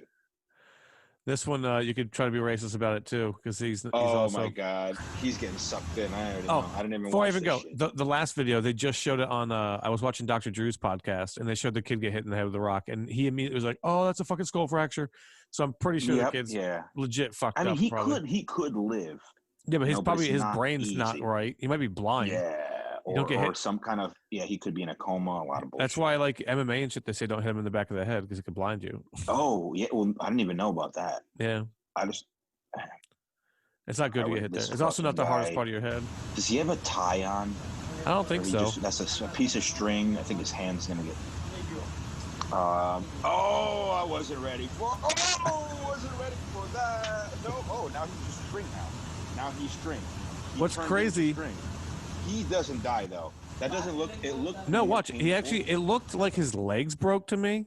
B: This one, you could try to be racist about it too, because he's also.
A: Oh my god, he's getting sucked in. I didn't even.
B: Before I even go, the last video they just showed it on. I was watching Dr. Drew's podcast, and they showed the kid get hit in the head with the rock, and he immediately was like, "Oh, that's a fucking skull fracture." So I'm pretty sure the kid's legit fucked up.
A: I mean, he could live.
B: Yeah, but his brain's not right. He might be blind.
A: Yeah. Or some kind of he could be in a coma. A lot of bullshit.
B: That's why like MMA and shit. They say don't hit him in the back of the head because it could blind you.
A: Oh yeah, well I didn't even know about that.
B: Yeah, it's not good to get hit there. It's also not the hardest part of your head.
A: Does he have a tie on?
B: I don't think so.
A: That's a piece of string. I think his hand's gonna get. I wasn't ready for. That. No. Oh, now he's just string now. Now he's string.
B: What's crazy?
A: He doesn't die though. That doesn't look. It looked.
B: No, watch. Painful. He actually. It looked like his legs broke to me.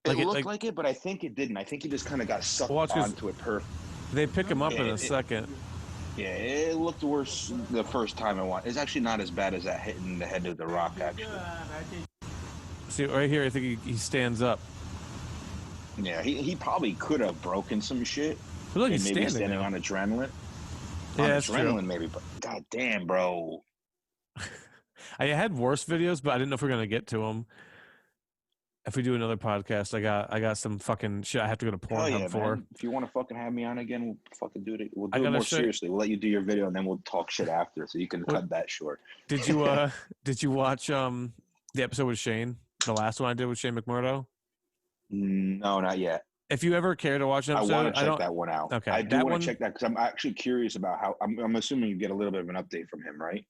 A: It looked like it, but I think it didn't. I think he just kind of got sucked onto it. Perfect.
B: They pick him up in a second.
A: Yeah, it looked worse the first time I watched. It's actually not as bad as that hitting the head of the rock. Actually.
B: See right here. I think he stands up.
A: Yeah, he probably could have broken some shit.
B: But look, he's
A: standing on adrenaline.
B: Yeah, that's
A: adrenaline
B: true.
A: Maybe, but god damn, bro.
B: I had worse videos, but I didn't know if we are gonna get to them. If we do another podcast, I got some fucking shit I have to go to Pornhub for.
A: Man. If you want to fucking have me on again, we'll fucking do it. We'll do it more seriously. We'll let you do your video and then we'll talk shit after, so you can cut that short.
B: Did you watch the episode with Shane? The last one I did with Shane McMurdo?
A: No, not yet.
B: If you ever care to watch an episode,
A: I want to check that one out.
B: Okay,
A: I do want to check that because I'm actually curious about how. I'm assuming you get a little bit of an update from him, right?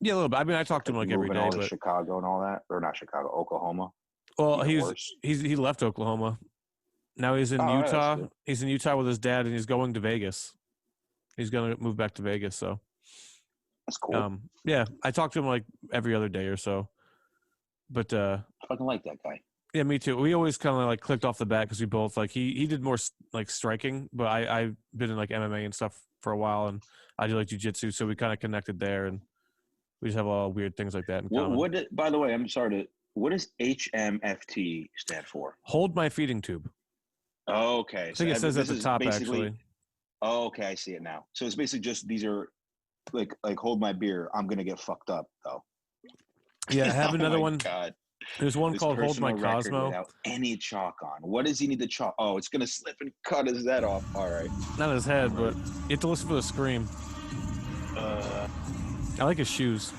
B: Yeah, a little bit. I mean, I talk to him like every day.
A: But Chicago and all that, or not Chicago, Oklahoma.
B: Well, he left Oklahoma. Now he's in Utah. He's in Utah with his dad, and he's going to Vegas. He's going to move back to Vegas. So
A: that's cool.
B: Yeah, I talk to him like every other day or so. But
A: I fucking like that guy.
B: Yeah, me too. We always kind of like clicked off the bat because we both like he did more like striking, but I've been in like MMA and stuff for a while, and I do like jiu-jitsu, so we kind of connected there, and we just have a lot of weird things like that in common.
A: By the way, I'm sorry what does HMFT stand for?
B: Hold my feeding tube.
A: Oh, okay.
B: I think it says at the top actually.
A: Oh, okay, I see it now. So it's basically just these are like hold my beer. I'm gonna get fucked up though.
B: Yeah, I have another one.
A: God.
B: There's one called Hold My Cosmo.
A: Without any chalk on. What does he need to chalk? Oh, it's going to slip and cut his head off. All right.
B: Not his head, but you have to listen for the scream. I like his shoes.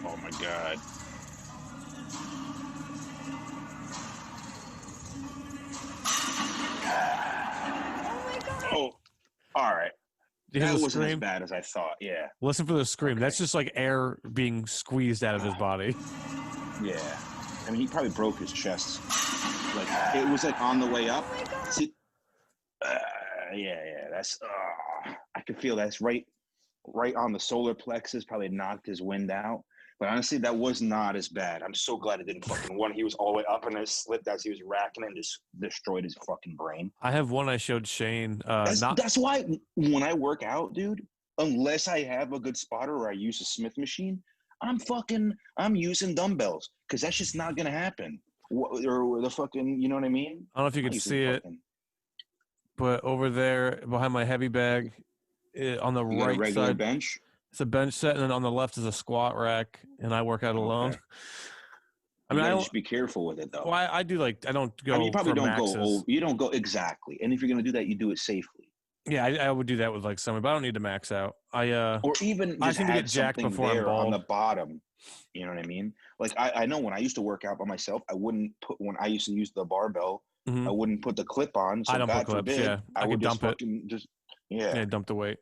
A: Oh, my God.
B: you hear
A: That
B: the
A: wasn't as
B: scream?
A: bad as I thought. Yeah.
B: Listen for the scream.
A: Okay.
B: That's just like air being squeezed out of his body.
A: Yeah. I mean, he probably broke his chest. Like it was like on the way up. See, yeah. That's. I could feel that's right on the solar plexus. Probably knocked his wind out. But honestly, that was not as bad. I'm so glad it didn't fucking one. He was all the way up and it slipped as he was racking and just destroyed his fucking brain.
B: I have one I showed Shane.
A: That's why when I work out, dude, unless I have a good spotter or I use a Smith machine, I'm using dumbbells because that's just not gonna happen. Or the fucking, you know what I mean?
B: I don't know if you could see it, but over there behind my heavy bag, on the
A: You got a
B: right
A: regular
B: side,
A: bench?
B: it's a bench set, and then on the left is a squat rack, and I work out alone.
A: Okay.
B: I mean,
A: You
B: I
A: gotta
B: don't.
A: just be careful with it though.
B: Well, I do like I don't go.
A: I mean, you probably
B: for
A: don't
B: maxes.
A: go over. You don't go exactly. And if you're gonna do that, you do it safely.
B: Yeah, I would do that with like somebody, but I don't need to max out.
A: Or even
B: I
A: just
B: seem to
A: have
B: get jacked
A: something
B: before I'm
A: there on
B: bald.
A: the bottom. You know what I mean? Like I know when I used to work out by myself, I wouldn't put when I used to use the barbell,
B: Mm-hmm.
A: I wouldn't put the clip on. So
B: I don't
A: God
B: put clips.
A: forbid,
B: Yeah,
A: I
B: could
A: would just
B: dump it.
A: fucking just
B: Yeah, dump the weight.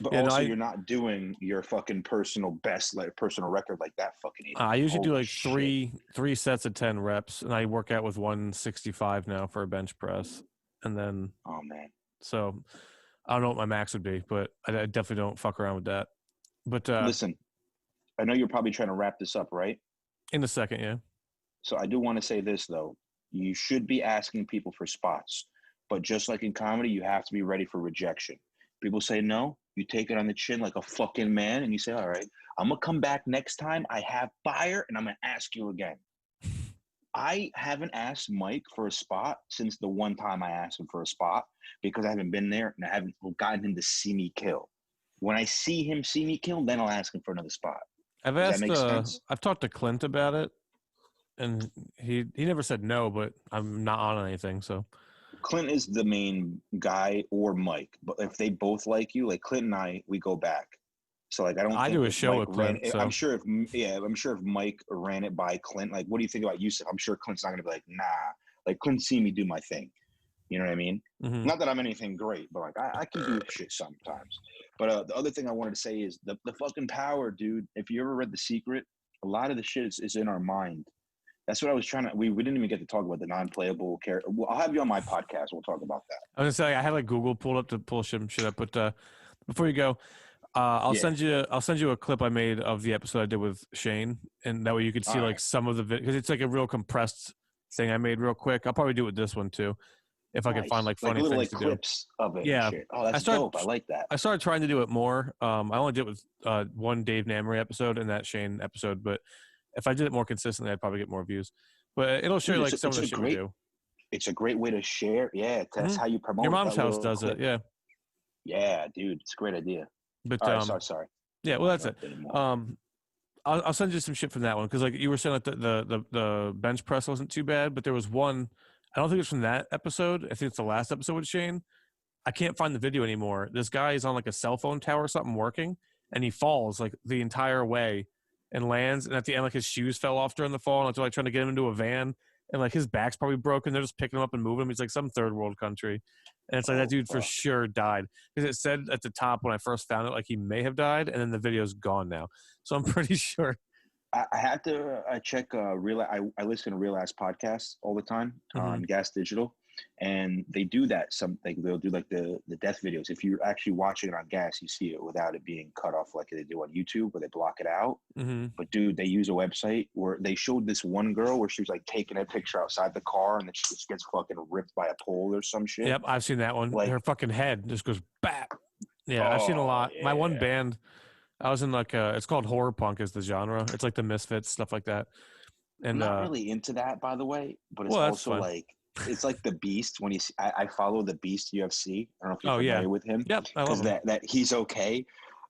A: But
B: yeah,
A: also, you're not doing your fucking personal best, like personal record, like that fucking idiot.
B: I usually do like
A: shit.
B: three sets of 10 reps, and I work out with 165 now for a bench press, and then.
A: Oh man.
B: So, I don't know what my max would be, but I definitely don't fuck around with that. But
A: Listen, I know you're probably trying to wrap this up, right?
B: in a second, yeah.
A: So I do want to say this though: you should be asking people for spots, but just like in comedy, you have to be ready for rejection. People say no, you take it on the chin like a fucking man, and you say, "All right, I'm gonna come back next time. I have fire, and I'm gonna ask you again." I haven't asked Mike for a spot since the one time I asked him for a spot because I haven't been there and I haven't gotten him to see me kill. When I see him see me kill, then I'll ask him for another spot.
B: I've
A: Does
B: asked.
A: that make sense?
B: I've talked to Clint about it, and he never said no, but I'm not on anything. So
A: Clint is the main guy, or Mike. But if they both like you, like Clint and we go back. So like I don't.
B: I
A: think
B: do a
A: if
B: show
A: Mike
B: with Clint. So
A: I'm sure if Mike ran it by Clint, like what do you think about Yusef? I'm sure Clint's not gonna be like, nah. Like Clint see me do my thing. You know what I mean?
B: Mm-hmm.
A: Not that I'm anything great, but like I can do shit sometimes. But the other thing I wanted to say is the fucking power, dude. If you ever read The Secret, a lot of the shit is in our mind. That's what I was trying to. We didn't even get to talk about the non-playable character. Well, I'll have you on my podcast. We'll talk about that.
B: I was gonna say I had like Google pulled up to pull some shit up, but before you go, I'll send you a clip I made of the episode I did with Shane, and that way you could see like some of the because it's like a real compressed thing I made real quick. I'll probably do it with this one too, if I can find like funny
A: little
B: things to
A: clips
B: do.
A: of it.
B: Yeah,
A: and shit. Oh, that's dope. I like that.
B: I started trying to do it more. I only did it with one Dave Namery episode and that Shane episode, but if I did it more consistently, I'd probably get more views. But it'll show you like some of the shit we do.
A: It's a great way to share. Yeah, that's how you promote.
B: Your mom's house does it. Yeah.
A: Yeah, dude, it's a great idea.
B: But
A: all right, sorry.
B: Yeah, well, that's it. I'll send you some shit from that one because like you were saying, like the bench press wasn't too bad, but there was one. I don't think it's from that episode. I think it's the last episode with Shane. I can't find the video anymore. This guy is on like a cell phone tower or something working, and he falls like the entire way and lands. And at the end, like his shoes fell off during the fall, and they're like trying to get him into a van, and like his back's probably broken. They're just picking him up and moving him. He's like some third world country, and it's like that dude for sure died because it said at the top when I first found it like he may have died, and then the video's gone now. So I'm pretty sure.
A: I had to check Real. I listen to Real Ass podcasts all the time on Gas Digital, and they do that. They'll do like the death videos. If you're actually watching it on Gas, you see it without it being cut off like they do on YouTube, where they block it out. But dude, they use a website where they showed this one girl where she was like taking a picture outside the car, and then she just gets fucking ripped by a pole or some shit.
B: Yep, I've seen that one. Like, her fucking head just goes back. Yeah, I've seen a lot.
A: Yeah.
B: My one band. I was in like it's called horror punk is the genre. It's like the Misfits, stuff like that. And
A: I'm not really into that, by the way, but it's also like it's like the Beast when I follow the Beast UFC. I don't know if you're familiar with him.
B: Yep, I love him.
A: that he's okay.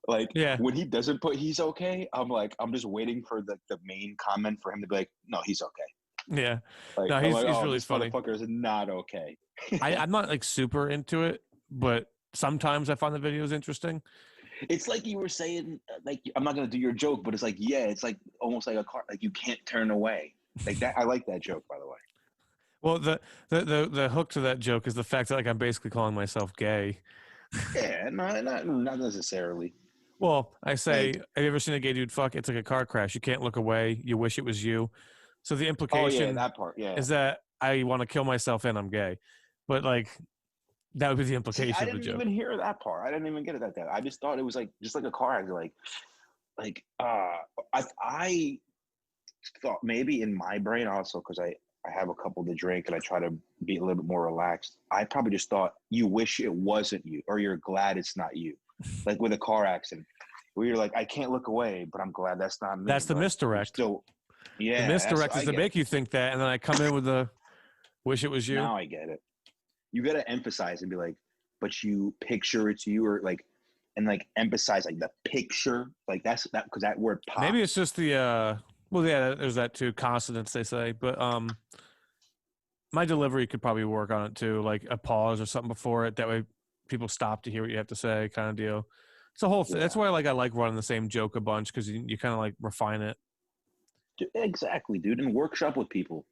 A: Like when he doesn't put he's okay, I'm just waiting for the main comment for him to be like, no, he's okay.
B: Yeah.
A: Like,
B: no, he's really
A: this
B: funny.
A: Motherfucker is not okay.
B: I'm not like super into it, but sometimes I find the videos interesting.
A: It's like you were saying, like, I'm not going to do your joke, but it's like, yeah, it's like almost like a car, like you can't turn away. Like that. I like that joke, by the way.
B: Well, the hook to that joke is the fact that like I'm basically calling myself gay.
A: Yeah, no, not necessarily.
B: Well, I say,
A: Like,
B: have you ever seen a gay dude fuck? It's like a car crash. You can't look away. You wish it was you. So the
A: oh yeah,
B: implication
A: that part. Yeah.
B: is that I want to kill myself and I'm gay. But like that would be the
A: See, I
B: implication of the
A: didn't
B: joke.
A: even hear that part. I didn't even get it that. I just thought it was like just like a car accident. Like I thought maybe in my brain also because I have a couple to drink and I try to be a little bit more relaxed. I probably just thought you wish it wasn't you or you're glad it's not you. Like with a car accident where you're like, I can't look away, but I'm glad that's not me.
B: That's the
A: But you're
B: misdirect.
A: still,
B: The
A: yeah, that's
B: misdirect is
A: I
B: to
A: get
B: make
A: it.
B: you think that, and then I come in with the wish it was you.
A: Now I get it. You got to emphasize and be like, but you picture it's you or like, and like emphasize like the picture, like that's that because that word
B: Maybe it's
A: pops.
B: just the well, yeah, there's that too. Consonants, they say, but my delivery could probably work on it too, like a pause or something before it. That way, people stop to hear what you have to say, kind of deal. It's a whole. That's
A: Yeah,
B: why I like running the same joke a bunch because you kind of like refine it.
A: exactly, dude. And workshop with people.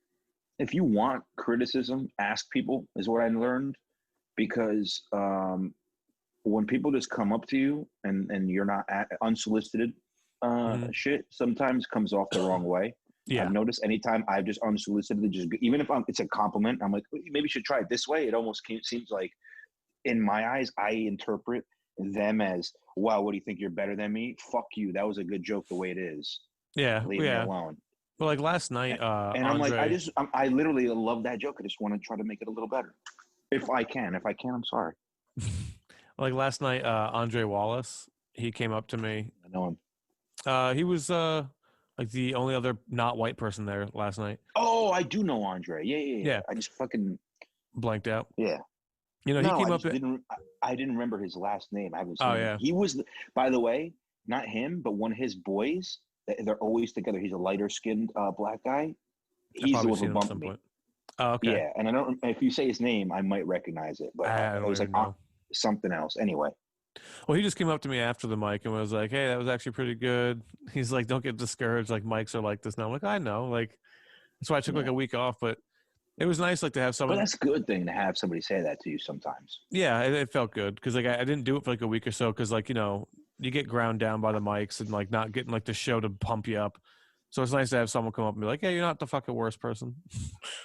A: If you want criticism, ask people is what I learned because when people just come up to you and you're not unsolicited
B: Hmm.
A: shit sometimes comes off the wrong way. I've
B: Yeah,
A: noticed anytime I've just unsolicitedly just even if it's a compliment, I'm like maybe you should try it this way. It almost seems like in my eyes I interpret them as wow, what do you think you're better than me? Fuck you. That was a good joke the way it is.
B: yeah,
A: Leave me
B: yeah.
A: alone.
B: Well, like last night,
A: And I'm like,
B: Andre.
A: I literally love that joke. I just want to try to make it a little better. If I can. If I can, I'm sorry.
B: Like last night, Andre Wallace, he came up to me.
A: I know him.
B: He was like the only other not white person there last night.
A: Oh, I do know Andre. Yeah.
B: Yeah,
A: I just fucking
B: blanked out.
A: yeah.
B: You know, he
A: No,
B: came
A: I
B: up.
A: just didn't. I didn't remember his last name. I haven't
B: Oh
A: seen him.
B: yeah,
A: He was, by the way, not him, but one of his boys. They're always together. He's a lighter skinned black guy.
B: I've
A: He's the
B: probably
A: one who
B: seen him at
A: bumped
B: some
A: me.
B: point. Oh, okay.
A: Yeah, and I don't. If you say his name, I might recognize it, but
B: I
A: it
B: don't
A: was like
B: even know.
A: something else. Anyway,
B: Well, he just came up to me after the mic and was like, "Hey, that was actually pretty good." He's like, "Don't get discouraged. Like mics are like this now." I'm like, "I know." Like that's why I took like
A: yeah.
B: a week off, but it was nice like to have
A: But
B: someone.
A: that's a good thing to have somebody say that to you sometimes.
B: Yeah, it felt good because like I didn't do it for like a week or so because like you get ground down by the mics and like not getting like the show to pump you up. So it's nice to have someone come up and be like, "Hey, you're not the fucking worst person."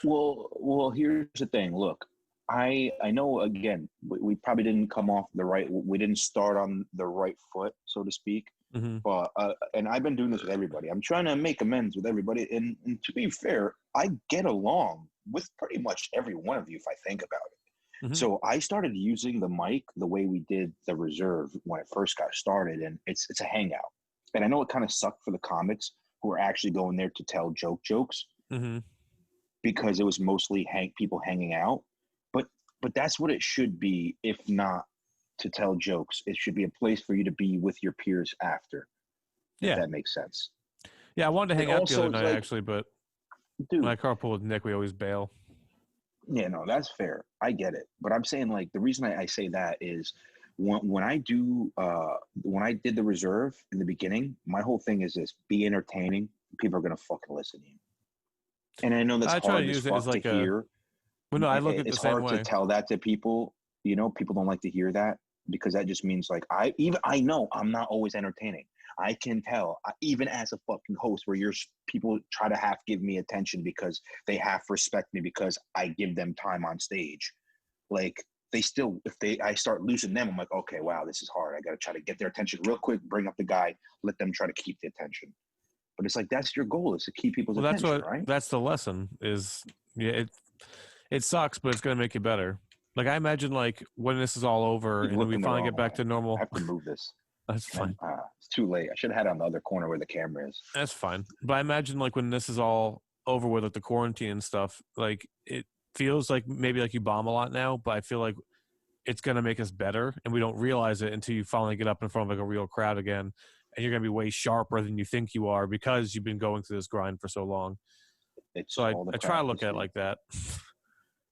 A: Well, here's the thing. Look, I know again we probably didn't come off the right. We didn't start on the right foot, so to speak.
B: Hmm.
A: But and I've been doing this with everybody. I'm trying to make amends with everybody. And to be fair, I get along with pretty much every one of you if I think about it.
B: Hmm.
A: So I started using the mic the way we did the reserve when it first got started, and it's a hangout. And I know it kind of sucked for the comics who are actually going there to tell jokes
B: Hmm.
A: because it was mostly people hanging out. But but that's what it should be, if not to tell jokes. It should be a place for you to be with your peers after, if
B: Yeah,
A: that makes sense.
B: yeah. I wanted to
A: And
B: hang out the
A: also,
B: other
A: it's
B: night
A: like,
B: actually, but when I
A: dude,
B: carpool with Nick, we always bail.
A: yeah, no, that's fair. I get it. But I'm saying like the reason I say that is when I do when I did the reserve in the beginning, my whole thing is this: be entertaining. People are gonna fucking listen to you. And I know that's
B: I try to
A: hard as
B: use it as
A: fuck to
B: like a.
A: hear.
B: Well, no, I look at it the
A: It's
B: same
A: hard to
B: way.
A: tell that to people. You know, people don't like to hear that because that just means like I know I'm not always entertaining. I can tell even as a fucking host where people try to half give me attention because they half respect me because I give them time on stage. Like they still if they I start losing them, I'm like, okay, wow, this is hard. I gotta try to get their attention real quick, bring up the guy, let them try to keep the attention. But it's like that's your goal is to keep people's
B: Well,
A: attention, right?
B: that's the lesson is. Yeah, it sucks, but it's gonna make you better. Like I imagine, like when this is all over
A: Keep
B: and then we
A: looking the
B: finally
A: wrong
B: get back
A: way.
B: to
A: I
B: normal.
A: have to move this.
B: That's
A: And
B: fine.
A: it's too late. I should have had it on the other corner where the camera is.
B: That's fine. But I imagine, like when this is all over with, like the quarantine and stuff, like it feels like maybe like you bomb a lot now, but I feel like it's gonna make us better, and we don't realize it until you finally get up in front of like a real crowd again, and you're gonna be way sharper than you think you are because you've been going through this grind for so long.
A: It's
B: So
A: all the
B: I try to look
A: practice,
B: at it
A: dude.
B: like that.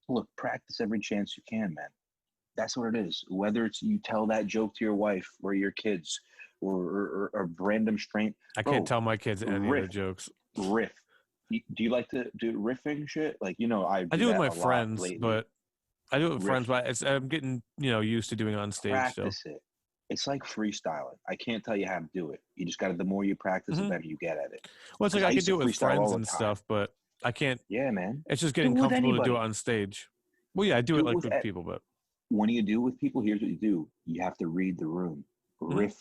A: Look, practice every chance you can, man. That's what it is. Whether it's you tell that joke to your wife or your kids or a random strain,
B: I can't
A: bro,
B: tell my kids any of their
A: riff,
B: jokes.
A: riff. Do you like to do riffing shit? Like, I
B: I
A: do
B: do with
A: that
B: my
A: a lot
B: friends,
A: lately.
B: but I do it with friends,
A: riff,
B: but I'm getting used to doing it on stage still.
A: practice it. It's like freestyling. I can't tell you how to do it. You just got to. The more you practice, the
B: Hmm.
A: better you get at it.
B: Well, it's like
A: Because I
B: I can
A: used to
B: do it with
A: freestyle
B: friends
A: all the
B: and
A: time.
B: stuff, but I can't.
A: Yeah, man.
B: It's just
A: Do
B: getting
A: it with
B: comfortable to do it
A: anybody.
B: on stage. Well, yeah, I do
A: Do
B: it
A: it
B: like
A: with.
B: with people, but
A: When you do it with people, here's what you do. You have to read the room.
B: mhm.
A: Riff.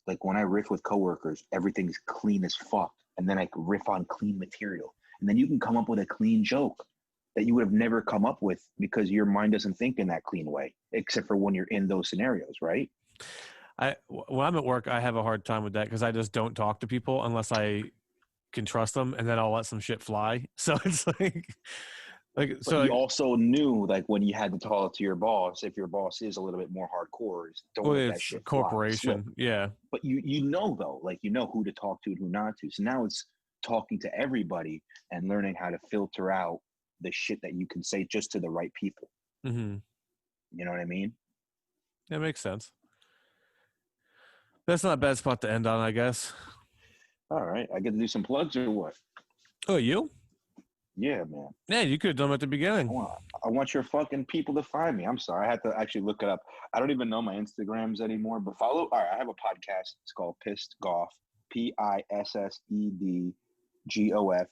A: Like when I riff with coworkers, everything's clean as fuck. And then I riff on clean material. And then you can come up with a clean joke that you would have never come up with because your mind doesn't think in that clean way, except for when you're in those scenarios, right?
B: When I'm at work, I have a hard time with that because I just don't talk to people unless I can trust them, and then I'll let some shit fly. So it's
A: But
B: so
A: you
B: like,
A: also knew like when you had to talk to your boss, if your boss is a little bit more hardcore, don't
B: well,
A: let that
B: it's a
A: shit fly, slip.
B: corporation, yeah.
A: But you know though, like you know who to talk to and who not to. So now it's talking to everybody and learning how to filter out the shit that you can say just to the right people.
B: Hmm.
A: You know what I mean?
B: That makes sense. That's not a bad spot to end on, I guess.
A: All right, I get to do some plugs or what?
B: Oh, you?
A: Yeah, man.
B: Yeah, you could have done them at the
A: I
B: beginning.
A: want I want your fucking people to find me. I'm sorry, I had to actually look it up. I don't even know my Instagrams anymore. But follow. All right, I have a podcast. It's called Pissed Golf. PISSEDGOF.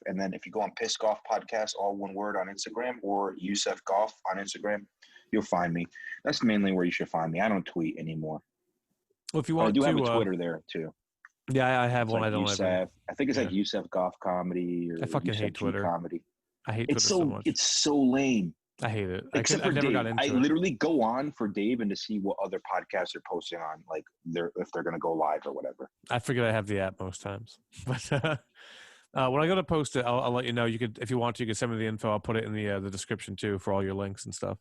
A: And then if you go on Pissed Golf Podcast, all one word on Instagram, or Yusef Golf on Instagram, you'll find me. That's mainly where you should find me. I don't tweet anymore.
B: Well, if you
A: But I
B: want
A: do have a
B: to,
A: Twitter there too.
B: yeah, I have
A: It's
B: one.
A: like
B: I don't even.
A: Yusef. I think it's
B: Yeah,
A: like Yusef Golf Comedy
B: I
A: or
B: fucking
A: Yusef
B: hate
A: G
B: Twitter.
A: Comedy.
B: I hate
A: It's
B: Twitter so
A: so
B: much.
A: it's so lame.
B: I hate it.
A: Except
B: I
A: for
B: never got
A: Dave. I
B: into it.
A: literally go on for Dave and to see what other podcasts are posting on, like if they're gonna go live or whatever.
B: I forget I have the app most times, but when I go to post it, I'll let you know. You could, if you want to, you can send me the info. I'll put it in the description too for all your links and stuff.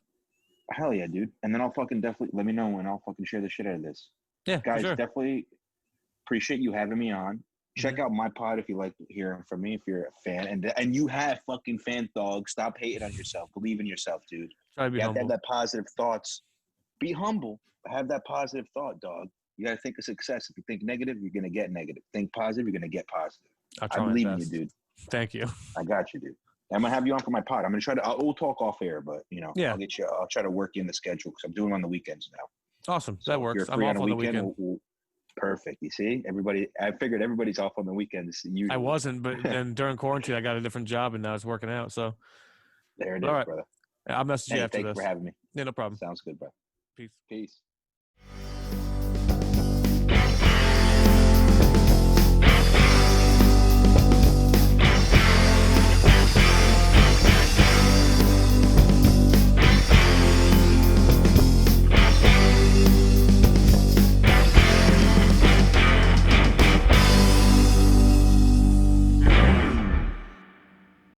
A: Hell yeah, dude. And then I'll fucking definitely let me know and I'll fucking share the shit out of this.
B: Yeah, for
A: Guys,
B: sure.
A: definitely appreciate you having me on. Check
B: Mhm.
A: out my pod if you like hearing from me, if you're a fan. And you have fucking fan dog. Stop hating on yourself. Believe in yourself, dude.
B: Try to be
A: You have to have
B: humble.
A: that positive thoughts. Be humble. Have that positive thought, dog. You gotta think of success. If you think negative, you're gonna get negative. Think positive, you're gonna get positive.
B: I'll
A: I
B: try my
A: believe in you,
B: best.
A: dude.
B: Thank you.
A: I got you, dude. I'm gonna have you on for my pod. I'm gonna try to. We'll talk off air, but
B: Yeah,
A: I'll get you. I'll try to work you in the schedule because I'm doing it on the weekends now.
B: awesome. That
A: So if you're
B: works. I'm
A: free on
B: off
A: a
B: on the
A: weekend,
B: weekend.
A: perfect. You see, everybody. I figured everybody's off on the weekends
B: I
A: usually.
B: wasn't, but then during quarantine, I got a different job, and now it's working out. So,
A: There it
B: all
A: is,
B: right,
A: brother.
B: I'll message you
A: Hey,
B: after
A: thank you for
B: this.
A: having me.
B: Yeah, no problem.
A: Sounds good, bro.
B: Peace.
A: Peace.